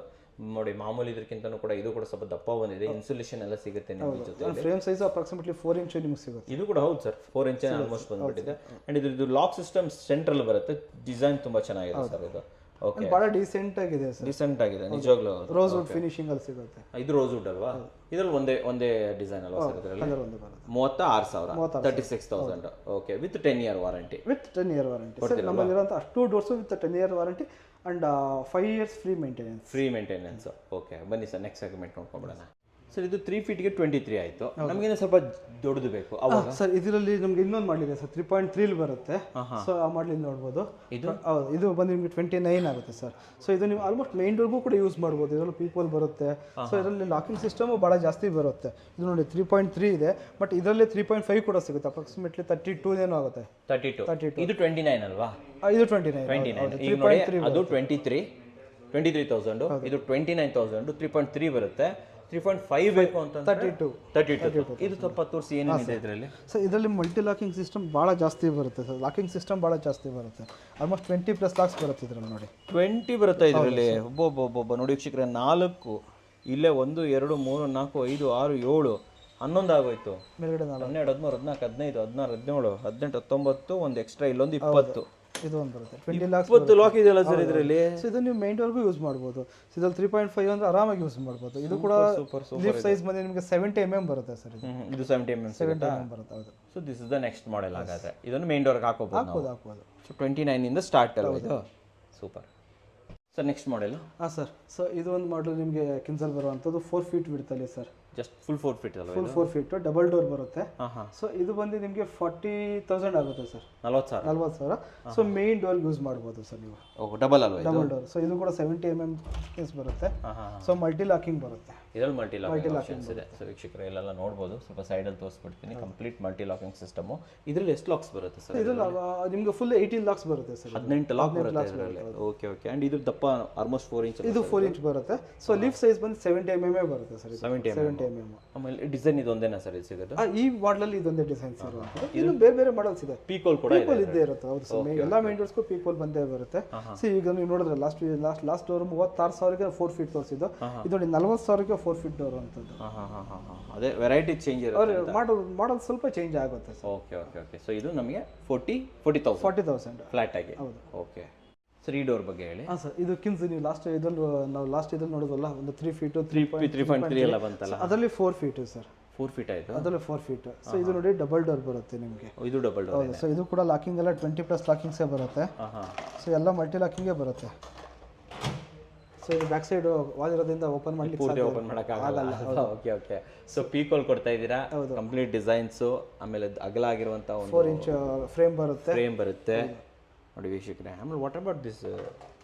[SPEAKER 1] ನೋಡಿ ಮಾಮೂಲಿ ಇದಕ್ಕಿಂತನೂ ಕೂಡ ಇದು ಕೂಡ ಸ್ವಲ್ಪ ದಪ್ಪ ಬಂದಿದೆ. ಇನ್ಸುಲೇಷನ್ ಎಲ್ಲ ಸಿಗುತ್ತೆ ನಿಮಗೆ ಜೊತೆ.
[SPEAKER 2] ಫ್ರೇಮ್ ಸೈಜ್ ಅಪ್ರಾಕ್ಸಿಮೇಟ್ಲಿ 4 ಇಂಚ್ ನಿಮಗೆ ಸಿಗುತ್ತೆ.
[SPEAKER 1] ಇದು ಕೂಡ ಹೌದು ಸರ್, 4 ಇಂಚ್ ಆಲ್ಮೋಸ್ಟ್ ಬಂದ್ಬಿಟ್ಟಿದೆ. ಅಂಡ್ ಇದು ಲಾಕ್ ಸಿಸ್ಟಮ್ ಸೆಂಟ್ರಲ್ ಬರುತ್ತೆ. ಡಿಸೈನ್ ತುಂಬಾ ಚೆನ್ನಾಗಿದೆ ಸರ್. ಇದು ಓಕೆ,
[SPEAKER 2] ಬಹಳ ಡೀಸೆಂಟ್ ಆಗಿದೆ ಸರ್.
[SPEAKER 1] ಡೀಸೆಂಟ್ ಆಗಿದೆ ನಿಜವಾಗ್ಲೂ.
[SPEAKER 2] ರೋಸ್ ವುಡ್ ಫಿನಿಶಿಂಗ್ ಅಲ್ಲಿ ಸಿಗುತ್ತೆ.
[SPEAKER 1] ಇದು ರೋಸ್ ವುಡ್ ಅಲ್ವಾ? ಇದರಲ್ಲಿ ಒಂದೇ ಡಿಸೈನ್ ಅಲ್ವಾ ಸರ್? ಇದರಲ್ಲಿ 36,000 36,000. Okay, with 10 year warranty.
[SPEAKER 2] With 10 year warranty sir. ನಮ್ಮಲ್ಲಿರುವಂಥ ಅಷ್ಟು doors with 10 year warranty and 5 years free maintenance. Okay, ಬನ್ನಿ ಸರ್ ನೆಕ್ಸ್ಟ್ ಸೆಗ್ಮೆಂಟ್ ನೋಡ್ಕೊಂಡ್ಬಿಡೋಣ. ಸರ್ ಇದು 3 ಫೀಟ್ಗೆ 23 ಆಯಿತು. ನಮಗೇನು ಸ್ವಲ್ಪ ದೊಡ್ಡದು ಬೇಕು ಅವಾಗ ಸರ್. ಇದರಲ್ಲಿ ನಮ್ಗೆ ಇನ್ನೊಂದು ಮಾಡಲ್ ಇದೆ ಸರ್, 3.3 ಬರುತ್ತೆ. ಸೊ ಆ ಮಾಡಲ್ ನೋಡ್ಬೋದು. ಇದು ಬಂದು ನಿಮಗೆ 29 ಆಗುತ್ತೆ ಸರ್. ಸೊ ಇದು ನೀವು ಆಲ್ಮೋಸ್ಟ್ ಮೇನ್ ಡೋರ್ಗೂ ಕೂಡ ಯೂಸ್ ಮಾಡ್ಬೋದು. ಇದರಲ್ಲಿ ಪೀಪಲ್ ಬರುತ್ತೆ. ಸೊ ಇದರಲ್ಲಿ ಲಾಕಿಂಗ್ ಸಿಸ್ಟಮ್ ಭಾಳ ಜಾಸ್ತಿ ಬರುತ್ತೆ. ಇದು ನೋಡಿ 3.3 ಇದೆ, ಬಟ್ ಇದರಲ್ಲಿ 3.5 ಕೂಡ ಸಿಗುತ್ತೆ. ಅಪ್ರಾಕ್ಸಿಮೇಟ್ಲಿ 32 ಏನೋ ಆಗುತ್ತೆ. 32.
[SPEAKER 1] ಇದು 29 ಅಲ್ವಾ?
[SPEAKER 2] ಇದು 29.
[SPEAKER 1] ಈಗ ನೋಡಿ ಅದು 23,000, ಇದು 29,000. 3.3 ಬರುತ್ತೆ. 3.5 ಬೇಕು ಅಂತ 32. ಇದು ಸ್ವಲ್ಪ ತೋರಿಸಿ ಏನೇನಿದೆ ಇದರಲ್ಲಿ
[SPEAKER 2] ಸರ್. ಇದರಲ್ಲಿ ಮಲ್ಟಿ ಲಾಕಿಂಗ್ ಸಿಸ್ಟಮ್ ಭಾಳ ಜಾಸ್ತಿ ಬರುತ್ತೆ ಸರ್. ಲಾಕಿಂಗ್ ಸಿಸ್ಟಮ್ ಭಾಳ ಜಾಸ್ತಿ ಬರುತ್ತೆ. ಆಲ್ಮೋಸ್ಟ್ 20+ ಲಾಕ್ಸ್ ಬರುತ್ತೆ ಇದರಲ್ಲಿ. ನೋಡಿ 20
[SPEAKER 1] ಬರುತ್ತೆ ಇದರಲ್ಲಿ. ಒಬ್ಬೊಬ್ಬ ನೋಡಿ ವೀಕ್ಷಕರೇ, 4 ಇಲ್ಲೇ 1 2 3 4 5 6 7 11 ಆಗೋಯ್ತು.
[SPEAKER 2] ಮೇಲ್ಗಡೆ
[SPEAKER 1] 12 13 14 15 16 17 18 19 ಒಂದು ಎಕ್ಸ್ಟ್ರಾ ಇಲ್ಲೊಂದು 20.
[SPEAKER 2] ಇದು ಒಂದು ಬರುತ್ತೆ 20 ಲಾಕ್ಸ್.
[SPEAKER 1] 20 ಲಾಕ್ ಇದೆಯಲ್ಲ ಸರ್ ಇದರಲ್ಲಿ.
[SPEAKER 2] ಸೊ ಇದು ನೀವು ಮೇನ್ ಡೋರ್ಗೂ ಯೂಸ್ ಮಾಡ್ಬೋದು. ಇದ್ರಲ್ಲಿ 3.5 ಅಂದ್ರೆ ಆರಾಮಾಗಿ ಯೂಸ್ ಮಾಡ್ಬೋದು. ಇದು ಕೂಡ ಲೀಫ್ ಸೈಜ್ ಬಂದು ನಿಮಗೆ 70 mm ಬರುತ್ತೆ ಸರ್. ಇದು
[SPEAKER 1] 70 mm
[SPEAKER 2] ಬರುತ್ತೆ. ಹೌದು.
[SPEAKER 1] So this is the next model. ಹಾಗಾದ್ರೆ ಇದನ್ನು ಮೇನ್ ಡೋರ್ಗೆ ಹಾಕೋಬಹುದು. ಸೊ 29 ಇಂದ ಸ್ಟಾರ್ಟ್ ಅಲ್ಲ ಇದು. Super sir. Next model.
[SPEAKER 2] Sir. So ಇದು ಒಂದು ಮಾಡಲ್ ನಿಮಗೆ ಕಿನ್ಸಲ್ ಬರುವಂಥದ್ದು 4 ಫೀಟ್ ಬಿಡ್ತಲ್ಲಿ ಸರ್.
[SPEAKER 1] ಜಸ್ಟ್ ಫುಲ್ 4 ಫೀಟ್ ಅಲ್ವಾ?
[SPEAKER 2] ಫುಲ್ 4 ಫೀಟ್ ಡಬಲ್ ಡೋರ್ ಬರುತ್ತೆ. ಸೊ ಇದು ಬಂದು ನಿಮಗೆ 40,000 ಆಗುತ್ತೆ sir. 40,000. So main door use ಮಾಡ್ಬೋದು ಸರ್ ನೀವು.
[SPEAKER 1] ಡಬಲ್ ಅಲ್ವಾ?
[SPEAKER 2] Double door. ಸೊ ಇದು ಕೂಡ 70 mm ಬರುತ್ತೆ. ಸೊ ಮಲ್ಟಿ ಲಾಕಿಂಗ್ ಬರುತ್ತೆ.
[SPEAKER 1] ಇದರಲ್ಲಿ ಮಲ್ಟಿ ಲಾಕಿಂಗ್ ಆಪ್ಷನ್ಸ್ ಇದೆ. ಸೊ ವೀಕ್ಷಕರು ಇಲ್ಲೆಲ್ಲ ನೋಡ್ಬೋದು, ಸ್ವಲ್ಪ ಸೈಡಲ್ಲಿ ತೋರಿಸ್ಬಿಡ್ತೀನಿ. Complete multi locking system. ಇದರಲ್ಲಿ ಎಷ್ಟು ಲಾಕ್ಸ್ ಬರುತ್ತೆ ಸರ್?
[SPEAKER 2] ಇದ್ರಲ್ಲಿ ನಿಮ್ಗೆ ಫುಲ್ 18 ಲಾಕ್ಸ್ ಬರುತ್ತೆ ಸರ್.
[SPEAKER 1] 18 ಲಾಕ್ ಬರುತ್ತೆ ಇದರಲ್ಲಿ. Okay okay. ಆ್ಯಂಡ್ ಇದು ದಪ್ಪ ಆಲ್ಮೋಸ್ಟ್ 4 ಇಂಚ್.
[SPEAKER 2] ಇದು 4 ಇಂಚ್ ಬರುತ್ತೆ. ಸೊ ಲೀಫ್ ಸೈಜ್ ಬಂದು 70 mm ಬರುತ್ತೆ ಸರ್.
[SPEAKER 1] 70 mm. ಆಮೇಲೆ ಡಿಸೈನ್ ಇದೊಂದೇನಾ ಸರ್ ಇದು ಸಿಗೋದು?
[SPEAKER 2] ಈ ಮಾಡಲಲ್ಲಿ ಇದೊಂದೇ ಡಿಸೈನ್ಸ್ ಇರುವಂಥದ್ದು. ಇನ್ನು ಬೇರೆ ಬೇರೆ ಮಾಡಲ್ಸ್ ಇದೆ.
[SPEAKER 1] ಪೀಕೋಲ್ ಕೂಡ
[SPEAKER 2] ಇದ್ದೇ ಇರುತ್ತೆ. ಹೌದು ಸರ್, ಎಲ್ಲ ಮೇನ್ ಡೋರ್ಸ್ಗೂ ಪೀಕೋಲ್ ಬಂದೇ ಬರುತ್ತೆ. ಸಿ ಈಗ ನೀವು ನೋಡಿದ್ರೆ ಲಾಸ್ಟ್ ಡೋರ್ 36,000ಗೆ 4 ಫೀಟ್ ತೋರಿಸಿದ್ದು, ಇದು ನೋಡಿ 40,000ಗೆ 4 ಫೀಟ್ ಡೋರ್ ಅಂತದ್ದು.
[SPEAKER 1] ಅದೇ ವೆರೈಟಿ ಚೇಂಜ್ ಇರುತ್ತೆ.
[SPEAKER 2] ಮಾಡಲ್ ಸ್ವಲ್ಪ ಚೇಂಜ್ ಆಗುತ್ತೆ sir.
[SPEAKER 1] Okay okay okay. So ಇದು ನಮಗೆ 40,000 ಫ್ಲಾಟ್ ಆಗಿ. ಓಕೆ ಸರ್, ಈ ಡೋರ್ ಬಗ್ಗೆ ಹೇಳಿ.
[SPEAKER 2] ಹಾಂ ಸರ್, ಇದು ಕಿನ್ಸ್ ನೀವು ಲಾಸ್ಟ್ ಇದ್ರಲ್ಲಿ ನೋಡೋದಲ್ಲ, ಒಂದು 3 ಫೀಟು
[SPEAKER 1] 3.3 ಎಲ್ಲ ಬಂತಲ್ಲ,
[SPEAKER 2] ಅದರಲ್ಲಿ 4 ಫೀಟು ಸರ್.
[SPEAKER 1] 4 ಫೀಟ್ ಆಯಿತು.
[SPEAKER 2] ಅದರಲ್ಲಿ 4 ಫೀಟ್. ಸೊ ಇದು ನೋಡಿ ಡಬಲ್ ಡೋರ್ ಬರುತ್ತೆ ನಿಮಗೆ.
[SPEAKER 1] ಇದು ಡಬಲ್ ಡೋರ್.
[SPEAKER 2] ಹೌದು. ಸೊ ಇದು ಕೂಡ ಲಾಕಿಂಗ್ ಎಲ್ಲ 20+ ಲಾಕಿಂಗ್ಸೇ ಬರುತ್ತೆ. ಸೊ ಎಲ್ಲ ಮಲ್ಟಿ ಲಾಕಿಂಗೇ ಬರುತ್ತೆ. ಸೊ ಇದು ಬ್ಯಾಕ್ ಸೈಡ್ ವಾಲ್ ಇರೋದ್ರಿಂದ ಓಪನ್ ಮಾಡ್ಲಿಕ್ಕೆ
[SPEAKER 1] ಪೂರ್ತಿ ಓಪನ್ ಮಾಡೋಕ್ಕಾಗಲ್ಲ. Okay okay. ಸೊ ಪೀಕೋಲ್ ಕೊಡ್ತಾ ಇದ್ದೀರಾ, ಕಂಪ್ಲೀಟ್ ಡಿಸೈನ್ಸು, ಆಮೇಲೆ ಅಗಲ ಆಗಿರುವಂಥ ಒಂದು
[SPEAKER 2] 4 ಇಂಚ್ ಫ್ರೇಮ್ ಬರುತ್ತೆ
[SPEAKER 1] ನೋಡಿ ವೀಕ್ಷಕರೇ. ಆಮೇಲೆ what about this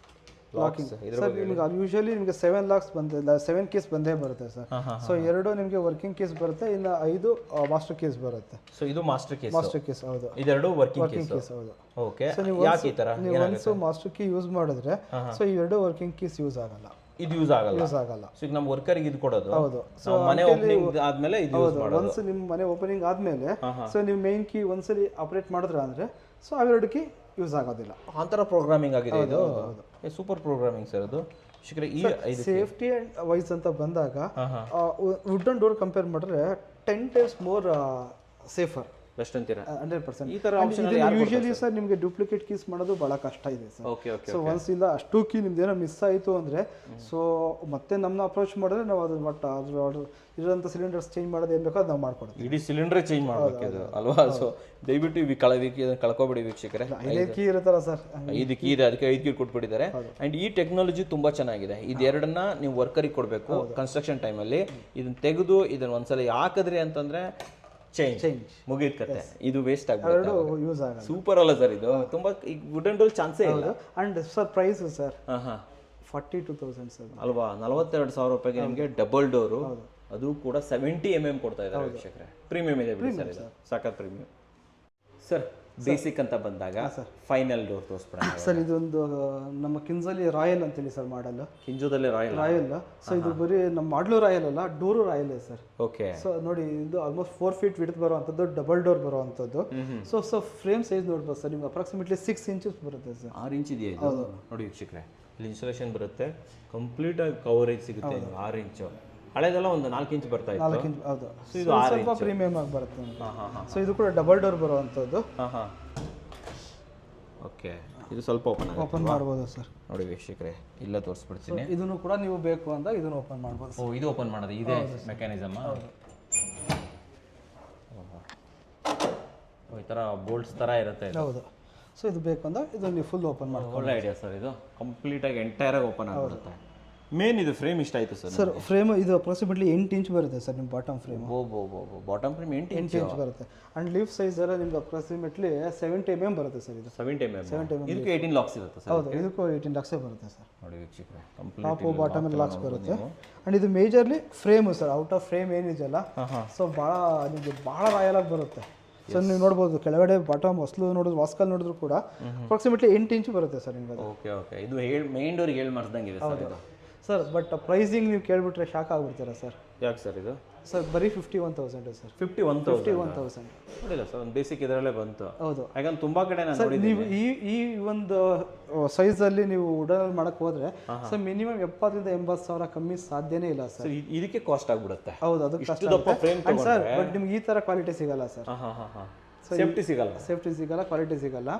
[SPEAKER 2] locking sir? ನಿಮಗೆ ಯೂಶಲಿ ನಿಮಗೆ 7 ಲಾಕ್ಸ್ ಬಂದಿಲ್ಲ, 7 ಕೀಸ್ ಬಂದೇ ಬರುತ್ತೆ ಸರ್. ಸೊ 2 ನಿಮಗೆ ವರ್ಕಿಂಗ್ ಕೀಸ್ ಬರುತ್ತೆ, ಇನ್ನು 5 ಮಾಸ್ಟರ್ ಕೀಸ್ ಬರುತ್ತೆ.
[SPEAKER 1] ಸೊ ಇದು ಮಾಸ್ಟರ್ ಕೀಸ್.
[SPEAKER 2] ಹೌದು.
[SPEAKER 1] ಇದೆರಡು ವರ್ಕಿಂಗ್
[SPEAKER 2] ಕೀಸ್. ಹೌದು.
[SPEAKER 1] ಓಕೆ.
[SPEAKER 2] ಸೊ ನೀವು ಯಾಕೆ ಈ ತರ ನೀವು ಒಂದು ಮಾಸ್ಟರ್ ಕೀ ಯೂಸ್ ಮಾಡಿದ್ರೆ ಸೊ ಈ 2 ವರ್ಕಿಂಗ್ ಕೀಸ್ ಯೂಸ್ ಆಗಲ್ಲ.
[SPEAKER 1] ಇದು ಯೂಸ್ ಆಗಲ್ಲ. ಸೊ ಈಗ ನಮ್ಮ ವರ್ಕರ್ಗೆ ಇದು ಕೊಡೋದು.
[SPEAKER 2] ಹೌದು.
[SPEAKER 1] ಸೊ ಮನೆ ಓಪನಿಂಗ್ ಆದ್ಮೇಲೆ ಇದು ಯೂಸ್ ಮಾಡೋದು.
[SPEAKER 2] ಒನ್ಸ್ ನಿಮ್ಮ ಮನೆ ಓಪನಿಂಗ್ ಆದ್ಮೇಲೆ ಸೊ ನೀವು ಮೇನ್ ಕೀ ಒಂದ್ಸಲಿ ಆಪರೇಟ್ ಮಾಡಿದ್ರೆ ಅಂದ್ರೆ ಸೊ ಅವೆರಡು ಕೀ ಯೂಸ್ ಆಗೋದಿಲ್ಲ.
[SPEAKER 1] ಆ ಥರ ಪ್ರೋಗ್ರಾಮಿಂಗ್ ಆಗಿದೆ ಇದು. ಸೂಪರ್ ಪ್ರೋಗ್ರಾಮಿಂಗ್ ಸರ್ ಅದು. ಈ
[SPEAKER 2] ಸೇಫ್ಟಿ ಅಂಡ್ ವೈಸ್ ಅಂತ ಬಂದಾಗ ವುಡನ್ ಡೋರ್ ಕಂಪೇರ್ ಮಾಡಿದ್ರೆ 10 ಟೈಮ್ಸ್ ಮೋರ್ ಸೇಫರ್.
[SPEAKER 1] ಬೆಸ್ಟ್ ಅಂತೀರಾ?
[SPEAKER 2] 100%.
[SPEAKER 1] ಈ ತರ ಆಪ್ಷನ್
[SPEAKER 2] ಯೂಶಲಿ ಸರ್ ನಿಮಗೆ ಡೂಪ್ಲಿಕೇಟ್ ಕೀಸ್ ಮಾಡೋದು ಬಹಳ ಕಷ್ಟ ಇದೆ sir.
[SPEAKER 1] Okay okay.
[SPEAKER 2] So once ಇಲ್ಲ ಅಷ್ಟು ಕೀ ನಿಮ್ದು ಏನೋ ಮಿಸ್ ಆಯಿತು ಅಂದರೆ ಸೊ ಮತ್ತೆ ನಮ್ಮನ್ನ ಅಪ್ರೋಚ್ ಮಾಡಿದ್ರೆ ನಾವು ಅದು ಬಟ್ ಅದ್ರ ಇರೋಂಥ ಸಿಲಿಂಡರ್ಸ್ ಚೇಂಜ್ ಮಾಡೋದು ಏನು ಬೇಕೋ ಅದು ನಾವು ಮಾಡ್ಕೊಡ್ತೀವಿ.
[SPEAKER 1] ಇಡೀ ಸಿಲಿಂಡರ್ ಚೇಂಜ್ ಮಾಡಬೇಕಿದು ಅಲ್ವಾ? ಸೊ ದಯವಿಟ್ಟು ಕಳ್ಕೊಬೇಡಿ ವೀಕ್ಷಕರೇ.
[SPEAKER 2] 5 ಕೀ ಇರುತ್ತಲ್ಲ ಸರ್,
[SPEAKER 1] 5 ಕೀ ಇದೆ, ಅದಕ್ಕೆ 5 ಕೀ ಕೊಟ್ಬಿಟ್ಟಿದ್ದಾರೆ. ಆ್ಯಂಡ್ ಈ ಟೆಕ್ನಾಲಜಿ ತುಂಬ ಚೆನ್ನಾಗಿದೆ. ಇದೆರಡನ್ನ ನೀವು ವರ್ಕರಿಗೆ ಕೊಡಬೇಕು ಕನ್ಸ್ಟ್ರಕ್ಷನ್ ಟೈಮಲ್ಲಿ. ಇದನ್ನ ತೆಗೆದು ಇದನ್ನ ಒಂದ್ಸಲ ಹಾಕಿದ್ರಿ ಅಂತಂದ್ರೆ ಚೇಂಜ್ ಮುಗಿದ ಕತೆ. ಇದು ವೇಸ್ಟ್ ಆಗ್ಬಿಡುತ್ತೆ,
[SPEAKER 2] ಯೂಸ್ ಆಗಲ್ಲ.
[SPEAKER 1] ಸೂಪರ್ ಅಲ್ಲ ಸರ್ ಇದು? ತುಂಬಾ ಈಗ ವುಡನ್ ಡೋರ್ ಚಾನ್ಸೇ ಇಲ್ಲ.
[SPEAKER 2] And sir price sir 42,000 sir
[SPEAKER 1] ಅಲ್ವಾ? 42,000 ರೂಪಾಯಿಗೆ ನಿಮಗೆ ಡಬಲ್ ಡೋರು, ಅದು ಕೂಡ 70 mm ಕೊಡ್ತಾ ಇದ್ದಾರೆ ವೀಕ್ಷಕರೇ. ಪ್ರೀಮಿಯಂ ಇದೆ ಬಿಡಿ ಸರ್, ಇದು ಸಾಕಾಗಿ ಪ್ರೀಮಿಯಂ. ಸರ್ ಬೇಸಿಕ್ ಅಂತ ಬಂದಾಗ ಫೈನಲ್ ಡೋರ್ ತೋರಿಸ್ಬಿಡೋಣ
[SPEAKER 2] ಸರ್. ಇದೊಂದು ನಮ್ಮ ಕಿನ್ಸಲ್ಲಿ ರಾಯಲ್ ಅಂತೇಳಿ ಸರ್ ಮಾಡಲ್.
[SPEAKER 1] ಕಿಂಜೋದಲ್ಲಿ ರಾಯಲ್.
[SPEAKER 2] ಸೊ ಇದು ಬರೀ ನಮ್ಮ ಮಾಡ್ಲು ರಾಯಲ್ ಅಲ್ಲ, door royal sir.
[SPEAKER 1] Okay.
[SPEAKER 2] So ನೋಡಿ ಇದು ಆಲ್ಮೋಸ್ಟ್ 4 ಫೀಟ್ ವಿಡ್ತ್ ಬರುವಂಥದ್ದು, ಡಬಲ್ ಡೋರ್ ಬರುವಂಥದ್ದು. ಸೊ ಫ್ರೇಮ್ ಸೈಜ್ ನೋಡ್ಬೋದು ಸರ್, ನಿಮ್ಗೆ ಅಪ್ರಾಕ್ಸಿಮೇಟ್ಲಿ 6 ಇಂಚಸ್ ಬರುತ್ತೆ ಸರ್.
[SPEAKER 1] 6 ಇಂಚ್ ಇದೆಯಾ ಇದು? ನೋಡಿ ವೀಕ್ಷಕರೇ, ಇಲ್ಲಿ ಇನ್ಸ್ಟಾಲೇಷನ್ ಬರುತ್ತೆ, ಕಂಪ್ಲೀಟ್ ಆಗಿ ಕವರೇಜ್ ಸಿಗುತ್ತೆ. 6 ಇಂಚು. ಹಳೆದೆಲ್ಲ ಒಂದು 4 ಇಂಚ್ ಬರ್ತಾ ಇತ್ತು.
[SPEAKER 2] 4 ಇಂಚ್. ಹೌದು.
[SPEAKER 1] ಸೊ ಇದು 6
[SPEAKER 2] ಸ್ವಲ್ಪ ಪ್ರೀಮಿಯಂ ಆಗಿ ಬರುತ್ತೆ. ಸೊ ಇದು ಕೂಡ ಡಬಲ್ ಡೋರ್ ಬರುವಂಥದ್ದು.
[SPEAKER 1] ಓಕೆ. ಇದು ಸ್ವಲ್ಪ ಓಪನ್
[SPEAKER 2] ಮಾಡ್ಬೋದು ಸರ್.
[SPEAKER 1] ನೋಡಿ ವೀಕ್ಷಕರೇ, ಇಲ್ಲ ತೋರಿಸ್ಬಿಡ್ತೀನಿ.
[SPEAKER 2] ಇದನ್ನು ಕೂಡ ನೀವು ಬೇಕು ಅಂದಾಗ ಇದನ್ನು ಓಪನ್ ಮಾಡ್ಬೋದು.
[SPEAKER 1] ಓ, ಇದು ಓಪನ್ ಮಾಡೋದು ಇದೆ ಮೆಕ್ಯಾನಿಸಮ್. ಈ ಥರ ಬೋಲ್ಟ್ಸ್ ಥರ ಇರುತ್ತೆ.
[SPEAKER 2] ಹೌದು. ಸೊ ಇದು ಬೇಕು ಅಂದಾಗ ಇದನ್ನು ನೀವು ಫುಲ್ ಓಪನ್ ಮಾಡ್ಬೋದು.
[SPEAKER 1] ಒಳ್ಳೆ ಐಡಿಯಾ ಸರ್ ಇದು. ಕಂಪ್ಲೀಟಾಗಿ ಎಂಟೈರಾಗಿ ಓಪನ್ ಆಗಿರುತ್ತೆ. ಮೇನ್ ಇದು ಫ್ರೇಮ್ ಇಷ್ಟ ಆಯಿತು ಸರ್.
[SPEAKER 2] ಸರ್ ಫ್ರೇಮ್ ಇದು ಅಪ್ರಾಕ್ಸಿಮೇಟ್ಲಿ 8 ಇಂಚ್ ಬರುತ್ತೆ ಸರ್ ನಿಮ್ಮ bottom frame.
[SPEAKER 1] Bottom frame 8 inch
[SPEAKER 2] ಬರುತ್ತೆ. ಅಂಡ್ ಲೀಫ್ ಸೈಜ್ ಎಲ್ಲ ನಿಮ್ಗೆ ಅಪ್ರಾಕ್ಸಿಮೇಟ್ಲಿ 70 mm ಬರುತ್ತೆ ಸರ್. ಇದು
[SPEAKER 1] 70 mm. ಇದಕ್ಕೆ 18 ಲಾಕ್ಸ್ ಇರುತ್ತೆ ಸರ್.
[SPEAKER 2] ಹೌದು, ಇದಕ್ಕೂ 18 ಲಾಕ್ಸೇ ಬರುತ್ತೆ ಸರ್.
[SPEAKER 1] ನೋಡಿ ವೀಕ್ಷಕರೇ, ಕಂಪ್ಲೀಟ್
[SPEAKER 2] ಟಾಪ್ ಬಾಟಮ್ ಅಲ್ಲಿ ಲಾಕ್ಸ್ ಬರುತ್ತೆ. ಅಂಡ್ ಇದು majorly frame sir, out of frame ಏನಿದೆಯಲ್ಲ ಸೊ ನಿಮಗೆ ಭಾಳ ರಾಯಲ್ ಆಗಿ ಬರುತ್ತೆ. ಸೊ ನೀವು ನೋಡ್ಬೋದು ಕೆಳಗಡೆ ಬಾಟಮ್ ಹೊಸ್ಲು ನೋಡಿದ್ರು, ವಾಸ್ಕಲ್ ನೋಡಿದ್ರು ಕೂಡ ಅಪ್ರಾಕ್ಸಿಮೇಟ್ಲಿ 8 ಇಂಚ್ ಬರುತ್ತೆ ಸರ್ ನಿಮ್ಗೆ.
[SPEAKER 1] Okay okay. ಇದು ಮೇನ್ ಡೋರಿಗೆ ಹೇಳಿ ಮಾಡಿಸ್ದಂಗಿದೆ ಸರ್ ಇದು.
[SPEAKER 2] ಸರ್ ಬಟ್ ಪ್ರೈಸಿಂಗ್ ನೀವು ಕೇಳ್ಬಿಟ್ರೆ ಶಾಕ್ ಆಗ್ಬಿಡ್ತೀರಾ ಸರ್.
[SPEAKER 1] ಯಾಕೆ ಸರ್ ಇದು?
[SPEAKER 2] ಸರ್ ಬರೀ 51,000 ಸರ್.
[SPEAKER 1] 51,000 ನೋಡಿಲ್ಲ ಸರ್, ಒಂದು ಬೇಸಿಕ್ ಇದರಲ್ಲೇ ಬಂತು.
[SPEAKER 2] ಹೌದು.
[SPEAKER 1] ಯಾಕಂದ್ರೆ ತುಂಬಾ ಕಡೆ ನಾನು
[SPEAKER 2] ನೀವು ಈ ಒಂದು ಸೈಜಲ್ಲಿ ನೀವು ವುಡನಲ್ಲಿ ಮಾಡಕ್ ಹೋದ್ರೆ ಸರ್ ಮಿನಿಮಮ್ 70,000 ರಿಂದ 80,000 ಕಮ್ಮಿ ಸಾಧ್ಯನೇ ಇಲ್ಲ ಸರ್.
[SPEAKER 1] ಇದಕ್ಕೆ ಕಾಸ್ಟ್ ಆಗ್ಬಿಡುತ್ತೆ.
[SPEAKER 2] ಹೌದು, ಅದು ಕಷ್ಟ ಸರ್. ಬಟ್ ನಿಮ್ಗೆ ಈ ತರ ಕ್ವಾಲಿಟಿ ಸಿಗಲ್ಲ ಸರ್.
[SPEAKER 1] ಸೇಫ್ಟಿ
[SPEAKER 2] ಸಿಗಲ್ಲ, ಕ್ವಾಲಿಟಿ ಸಿಗಲ್ಲ.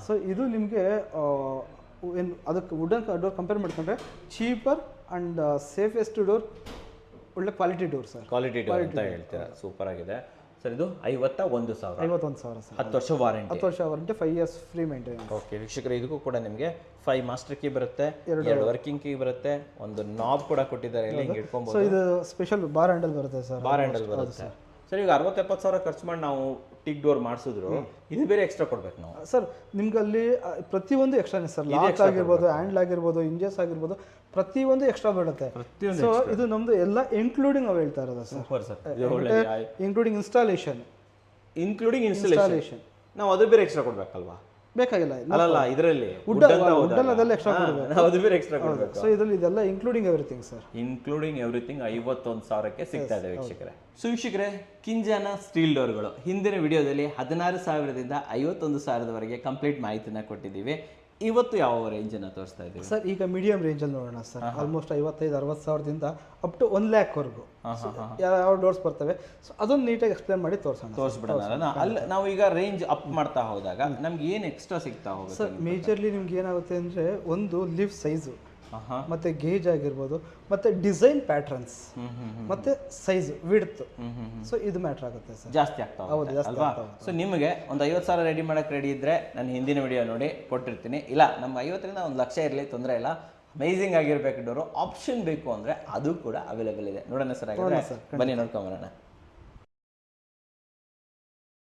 [SPEAKER 2] ಸೊ ಇದು ನಿಮಗೆ ಅದಕ್ಕೆ ವುಡನ್ ಡೋರ್ ಕಂಪೇರ್ ಮಾಡ್ಕೊಂಡ್ರೆ ಚೀಪರ್ ಅಂಡ್ ಸೇಫೆಸ್ಟ್ ಡೋರ್, ಒಳ್ಳೆ quality door sir.
[SPEAKER 1] Quality door ಅಂತ ಹೇಳ್ತೀರಾ, ಸೂಪರ್ ಆಗಿದೆ ಸರ್. ಇದು 51,000.
[SPEAKER 2] 51,000 ಸರ್.
[SPEAKER 1] 10 ವರ್ಷ ವಾರಂಟಿ.
[SPEAKER 2] 10 ವರ್ಷ warranty, 5 years free maintenance.
[SPEAKER 1] Okay ವೀಕ್ಷಕರೇ, ಇದಕ್ಕೂ ಕೂಡ ನಿಮಗೆ 5 ಮಾಸ್ಟರ್ ಕೀ ಬರುತ್ತೆ, 2 ವರ್ಕಿಂಗ್ ಕೀ ಬರುತ್ತೆ, ಒಂದು ನಾಬ್ ಕೂಡ ಕೊಟ್ಟಿದ್ದಾರೆ, ಇಲ್ಲಿ ಹಿಂಗೆ ಇಟ್ಕೊಬಹುದು.
[SPEAKER 2] ಸೊ ಇದು ಸ್ಪೆಷಲ್ ಬಾರ್ ಹ್ಯಾಂಡಲ್ ಬರುತ್ತೆ ಸರ್.
[SPEAKER 1] ಬಾರ್ ಹ್ಯಾಂಡಲ್ ಬರುತ್ತೆ. ಸರ್ ಈಗ 60-70 ಸಾವಿರ ಖರ್ಚು ಮಾಡಿ ನಾವು ಟಿಕ್ ಡೋರ್ ಮಾಡಿಸಿದ್ರು ಇದು ಬೇರೆ ಎಕ್ಸ್ಟ್ರಾ ಕೊಡ್ಬೇಕು ನಾವು.
[SPEAKER 2] ಸರ್ ನಿಮ್ಗೆ ಅಲ್ಲಿ ಪ್ರತಿಯೊಂದು ಎಕ್ಸ್ಟ್ರಾನೇ ಸರ್, ಲಾಕ್ ಆಗಿರ್ಬೋದು, ಹ್ಯಾಂಡ್ಲ್ ಆಗಿರ್ಬೋದು, ಇಂಜಸ್ ಆಗಿರ್ಬೋದು, ಪ್ರತಿಯೊಂದು ಎಕ್ಸ್ಟ್ರಾ ಬೀಳುತ್ತೆ. ಸೊ ಇದು ನಮ್ದು ಎಲ್ಲ ಇನ್ಕ್ಲೂಡಿಂಗ್ ನಾವು ಹೇಳ್ತಾ ಇರೋದು ಸರ್, ಇನ್ಕ್ಲೂಡಿಂಗ್ ಇನ್ಸ್ಟಾಲೇಷನ್
[SPEAKER 1] ನಾವು ಅದು ಬೇರೆ ಎಕ್ಸ್ಟ್ರಾ ಕೊಡ್ಬೇಕಲ್ವಾ?
[SPEAKER 2] ಬೇಕಾಗಿಲ್ಲ,
[SPEAKER 1] ಅಲ್ಲ ಇದರಲ್ಲಿ
[SPEAKER 2] ಅದೆಲ್ಲ ಎಕ್ಸ್ಟ್ರಾ ಕೊಡಬೇಕು,
[SPEAKER 1] ಅದು ಬೇರೆ ಎಕ್ಸ್ಟ್ರಾ ಕೊಡಬೇಕು.
[SPEAKER 2] ಸೊ ಇದರಲ್ಲಿ ಇದೆಲ್ಲ including everything sir,
[SPEAKER 1] including everything 51,000ಕ್ಕೆ ಸಿಗ್ತಾ ಇದೆ ವೀಕ್ಷಕರೇ. ಸೊ ವೀಕ್ಷಕರೇ, ಕಿಂಜಾನ ಸ್ಟೀಲ್ ಡೋರ್ಗಳು ಹಿಂದಿನ ವಿಡಿಯೋದಲ್ಲಿ 16,000ದಿಂದ 51,000ದವರೆಗೆ ಕಂಪ್ಲೀಟ್ ಮಾಹಿತಿನ ಕೊಟ್ಟಿದ್ದೀವಿ. ಇವತ್ತು ಯಾವ ರೇಂಜನ್ನು ತೋರಿಸ್ತಾ ಇದ್ದೀವಿ
[SPEAKER 2] ಸರ್? ಈಗ ಮೀಡಿಯಂ ರೇಂಜಲ್ಲಿ ನೋಡೋಣ ಸರ್. ಆಲ್ಮೋಸ್ಟ್ 55-60 ಸಾವಿರದಿಂದ ಅಪ್ ಟು 1 ಲ್ಯಾಕ್ವರೆಗೂ ಯಾವ ಡೋರ್ಸ್ ಬರ್ತವೆ. ಸೊ ಅದೊಂದು ನೀಟಾಗಿ ಎಕ್ಸ್ಪ್ಲೇನ್ ಮಾಡಿ
[SPEAKER 1] ತೋರಿಸ್ಬಿಡೋಣ. ಅಲ್ಲಿ ನಾವು ಈಗ ರೇಂಜ್ ಅಪ್ ಮಾಡ್ತಾ ಹೋದಾಗ ನಮ್ಗೆ ಏನು ಎಕ್ಸ್ಟ್ರಾ ಸಿಗ್ತಾ ಹೋಗುತ್ತೆ
[SPEAKER 2] ಸರ್? ಮೇಜರ್ಲಿ ನಿಮ್ಗೆ ಏನಾಗುತ್ತೆ ಅಂದರೆ ಒಂದು ಲಿವ್ ಸೈಜು, ಮತ್ತೆ ಗೇಜ್ ಆಗಿರ್ಬೋದು, ಮತ್ತೆ ಡಿಸೈನ್ ಪ್ಯಾಟ್ರನ್ಸ್, ಮತ್ತೆ ಸೈಜ್ ವಿಡ್ತ್. ಸೊ ಇದು ಮ್ಯಾಟರ್ ಆಗುತ್ತೆ ಸರ್,
[SPEAKER 1] ಜಾಸ್ತಿ ಆಗ್ತಾ ಅಲ್ವಾ? ಸೊ ನಿಮಗೆ ಒಂದು 50,000 ರೆಡಿ ಮಾಡಕ್ಕೆ ರೆಡಿ ಇದ್ರೆ ನಾನು ಹಿಂದಿನ ವಿಡಿಯೋ ನೋಡಿ ಕೊಟ್ಟಿರ್ತೀನಿ. ಇಲ್ಲ ನಮ್ಗೆ 50ರಿಂದ 1,00,000 ಇರಲಿ, ತೊಂದರೆ ಇಲ್ಲ, ಅಮೇಝಿಂಗ್ ಆಗಿರ್ಬೇಕು ಡೋರು. ಆಪ್ಷನ್ ಬೇಕು ಅಂದರೆ ಅದು ಕೂಡ ಅವೈಲೇಬಲ್ ಇದೆ. ನೋಡೋಣ ಸರ್, ಹಾಗಾದ್ರೆ ಬನ್ನಿ ನೋಡ್ಕೊಂಬರೋಣ.